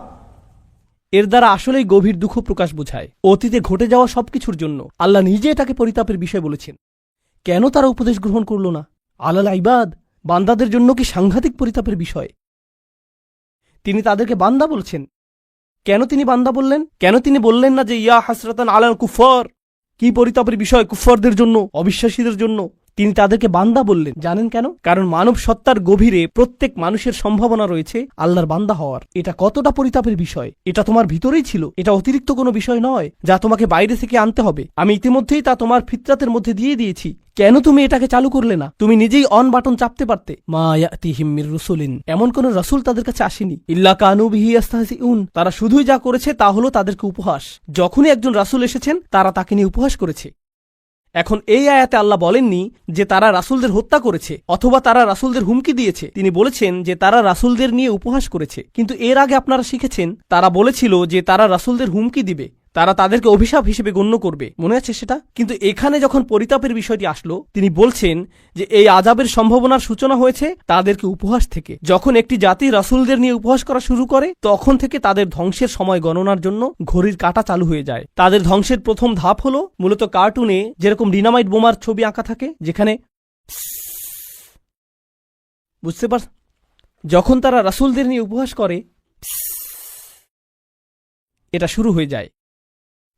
এর দ্বারা আসলেই গভীর দুঃখ প্রকাশ বোঝায়। অতীতে ঘটে যাওয়া সবকিছুর জন্য আল্লাহ নিজে এটাকে পরিতাপের বিষয় বলেছেন। কেন তারা উপদেশ গ্রহণ করল না? আলাল ইবাদ, বান্দাদের জন্য কি সাংঘাতিক পরিতাপের বিষয়। তিনি তাদেরকে বান্দা বলছেন। কেন তিনি বান্দা বললেন? কেন তিনি বললেন না যে ইয়া হাসরাতান আলাল কুফার? কি পরিতাপের বিষয় কুফারদের জন্য, অবিশ্বাসীদের জন্য। তিনি তাদেরকে বান্দা বললেন। জানেন কেন? কারণ মানব সত্তার গভীরে প্রত্যেক মানুষের সম্ভাবনা রয়েছে আল্লাহর বান্দা হওয়ার। এটা কতটা পরিতাপের বিষয়। এটা তোমার ভিতরেই ছিল। এটা অতিরিক্ত কোনো বিষয় নয় যা তোমাকে বাইরে থেকে আনতে হবে। আমি ইতিমধ্যেই তা তোমার ফিতরাতের মধ্যে দিয়ে দিয়েছি। কেন তুমি এটাকে চালু করলে না? তুমি নিজেই অন বাটন চাপতে পারতে। মা ইয়াতিহিম মির রুসুলিন, এমন কোন রাসূল তাদের কাছে আসেনি। ইল্লা কানু বিহি ইস্তাহজিউন, তারা শুধুই যা করেছে তা হলো তাদেরকে উপহাস। যখনই একজন রাসূল এসেছেন তারা তাকে নিয়ে উপহাস করেছে। এখন এই আয়াতে আল্লাহ বলেননি যে তারা রাসূলদের হত্যা করেছে অথবা তারা রাসূলদের হুমকি দিয়েছে। তিনি বলেছেন যে তারা রাসূলদের নিয়ে উপহাস করেছে। কিন্তু এর আগে আপনারা শিখেছেন তারা বলেছিল যে তারা রাসূলদের হুমকি দিবে, তারা তাদেরকে অভিশাপ হিসেবে গণ্য করবে। মনে আছে সেটা? কিন্তু এখানে যখন পরিতাপের বিষয়টি আসলো, তিনি বলছেন যে এই আযাবের সম্ভাবনার সূচনা হয়েছে তাদেরকে উপহাস থেকে। যখন একটি জাতি রাসূলদের নিয়ে উপহাস করা শুরু করে তখন থেকে তাদের ধ্বংসের সময় গণনার জন্য ঘড়ির কাঁটা চালু হয়ে যায়। তাদের ধ্বংসের প্রথম ধাপ হলো মূলত কার্টুনে যেরকম ডিনামাইট বোমার ছবি আঁকা থাকে, যেখানে বুঝতে পার, যখন তারা রাসূলদের নিয়ে উপহাস করে এটা শুরু হয়ে যায়।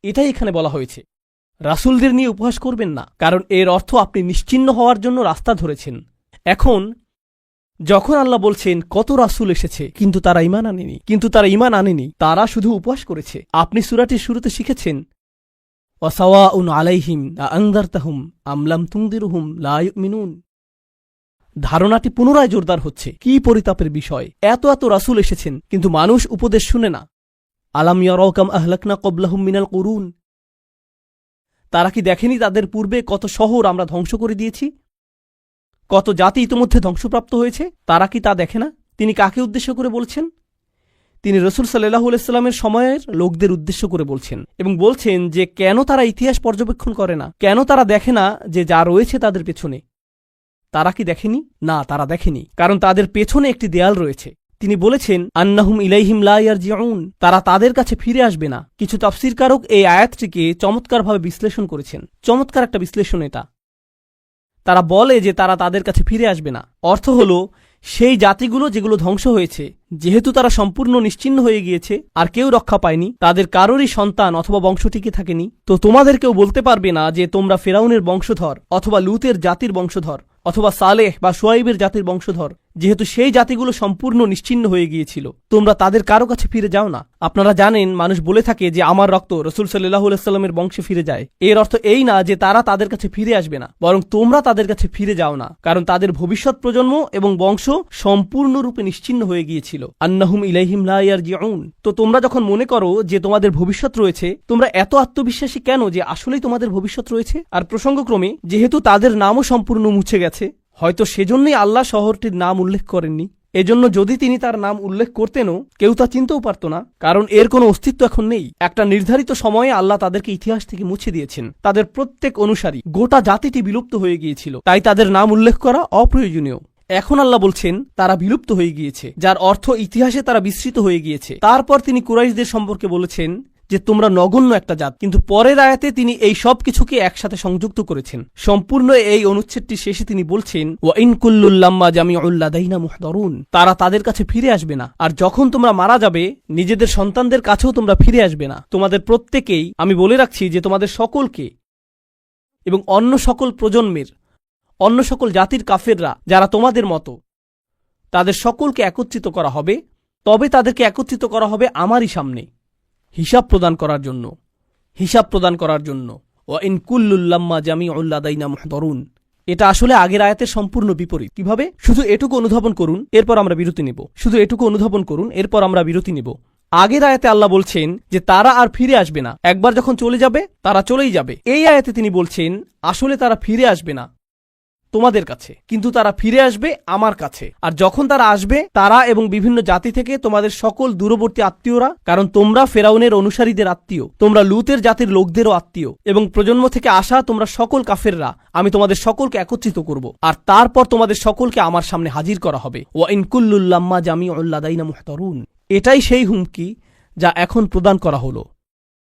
এটাই এখানে বলা হয়েছে রাসূলদের নিয়ে উপহাস করবেন না, কারণ এর অর্থ আপনি নিশ্চিহ্ন হওয়ার জন্য রাস্তা ধরেছেন। এখন যখন আল্লাহ বলছেন কত রাসূল এসেছে কিন্তু তারা ঈমান আনেনি, তারা শুধু উপহাস করেছে। আপনি সূরাটির শুরুতে শিখেছেন ওয়াসাওয়াউন আলাইহিম আনযারতাহুম আম লাম তুনদিরহুম লা ইউমিনুন। ধারণাটি পুনরায় জোরদার হচ্ছে। কি পরিতাপের বিষয়। এত এত রাসূল এসেছেন কিন্তু মানুষ উপদেশ শুনে না। আলাম ইয়ারাউ কাম আহলাকনা ক্বাবলাহুম মিনাল কুরুন, তারা কি দেখেনি তাদের পূর্বে কত শহর আমরা ধ্বংস করে দিয়েছি, কত জাতি ইতিমধ্যে ধ্বংসপ্রাপ্ত হয়েছে। তারা কি তা দেখে না? তিনি কাকে উদ্দেশ্য করে বলছেন? তিনি রাসূল সাল্লাল্লাহু আলাইহি সাল্লামের সময়ের লোকদের উদ্দেশ্য করে বলছেন এবং বলছেন যে কেন তারা ইতিহাস পর্যবেক্ষণ করে না, কেন তারা দেখে না যে যা রয়েছে তাদের পেছনে। তারা কি দেখেনি? না, তারা দেখেনি, কারণ তাদের পেছনে একটি দেয়াল রয়েছে। তিনি বলেছেন আন্নাহুম ইলাইহিম লা ইয়ারজিউন, তারা তাদের কাছে ফিরে আসবে না। কিছু তাফসীরকারক এই আয়াতটিকে চমৎকারভাবে বিশ্লেষণ করেছেন। চমৎকার একটা বিশ্লেষণ এটা। তারা বলে যে তারা তাদের কাছে ফিরে আসবে না। অর্থ হলো সেই জাতিগুলো যেগুলো ধ্বংস হয়েছে, যেহেতু তারা সম্পূর্ণ নিশ্চিহ্ন হয়ে গিয়েছে আর কেউ রক্ষা পায়নি, তাদের কারোরই সন্তান অথবা বংশ টিকে থাকেনি, তো তোমাদের কেউ বলতে পারবে না যে তোমরা ফেরাউনের বংশধর অথবা লুতের জাতির বংশধর অথবা সালেহ বা শুআইবের জাতির বংশধর। যেহেতু সেই জাতিগুলো সম্পূর্ণ নিশ্চিহ্ন হয়ে গিয়েছিল, তোমরা তাদের কারো কাছে ফিরে যাও না। আপনারা জানেন মানুষ বলে থাকে যে আমার রক্ত রাসূল সাল্লাল্লাহু আলাইহি সাল্লামের বংশে ফিরে যায়। এর অর্থ এই না যে তারা তাদের কাছে ফিরে আসবে না, বরং তোমরা তাদের কাছে ফিরে যাও না, কারণ তাদের ভবিষ্যৎ প্রজন্ম এবং বংশ সম্পূর্ণরূপে নিশ্চিহ্ন হয়ে গিয়েছিল। আন্নাহুম ইলাইহিম লা ইয়ারজিউন। তো তোমরা যখন মনে করো যে তোমাদের ভবিষ্যৎ রয়েছে, তোমরা এত আত্মবিশ্বাসী কেন যে আসলেই তোমাদের ভবিষ্যৎ রয়েছে? আর প্রসঙ্গক্রমে যেহেতু তাদের নামও সম্পূর্ণ মুছে গেছে, হয়তো সেজন্যই আল্লাহ শহরটির নাম উল্লেখ করেননি। এজন্য যদি তিনি তার নাম উল্লেখ করতেনও কেউ তা চিনতেও পারত না, কারণ এর কোনো অস্তিত্ব এখন নেই। একটা নির্ধারিত সময়ে আল্লাহ তাদেরকে ইতিহাস থেকে মুছে দিয়েছেন। তাদের প্রত্যেক অনুসারী, গোটা জাতিটি বিলুপ্ত হয়ে গিয়েছিল, তাই তাদের নাম উল্লেখ করা অপ্রয়োজনীয়। এখন আল্লাহ বলছেন তারা বিলুপ্ত হয়ে গিয়েছে, যার অর্থ ইতিহাসে তারা বিস্মৃত হয়ে গিয়েছে। তারপর তিনি কুরাইশদের সম্পর্কে বলেছেন যে তোমরা নগণ্য একটা জাত, কিন্তু পরের আয়াতে তিনি এই সব কিছুকে একসাথে সংযুক্ত করেছেন। সম্পূর্ণ এই অনুচ্ছেদটি শেষে তিনি বলছেন ওয়া ইন কুল্লুল লাম্মা জামিউল লাদাইনা মুহদারুন, তারা তাদের কাছে ফিরে আসবে না। আর যখন তোমরা মারা যাবে নিজেদের সন্তানদের কাছেও তোমরা ফিরে আসবে না। তোমাদের প্রত্যেকেই, আমি বলে রাখছি যে তোমাদের সকলকে এবং অন্য সকল প্রজন্মের, অন্য সকল জাতির কাফেররা যারা তোমাদের মতো, তাদের সকলকে একত্রিত করা হবে। তবে তাদেরকে একত্রিত করা হবে আমারই সামনে হিসাব প্রদান করার জন্য। ওয়া ইন কুল্লুল লাম্মা জামিউল লাদাইনা মুহদারুন, এটা আসলে আগের আয়াতের সম্পূর্ণ বিপরীত। কিভাবে? শুধু এটুকু অনুধাবন করুন, এরপর আমরা বিরতি নেব। আগের আয়াতে আল্লাহ বলছেন যে তারা আর ফিরে আসবে না, একবার যখন চলে যাবে তারা চলেই যাবে। এই আয়াতে তিনি বলছেন আসলে তারা ফিরে আসবে না তোমাদের কাছে, কিন্তু তারা ফিরে আসবে আমার কাছে। আর যখন তারা আসবে, তারা এবং বিভিন্ন জাতি থেকে তোমাদের সকল দূরবর্তী আত্মীয়রা, কারণ তোমরা ফেরাউনের অনুসারীদের আত্মীয়, তোমরা লুতের জাতির লোকদেরও আত্মীয়, এবং প্রজন্ম থেকে আসা তোমরা সকল কাফেররা, আমি তোমাদের সকলকে একত্রিত করব, আর তারপর তোমাদের সকলকে আমার সামনে হাজির করা হবে। ওয়া ইন কুল্লুল লাম্মা জামিউল লাদাইনা মুহতারুন। এটাই সেই হুমকি যা এখন প্রদান করা হলো।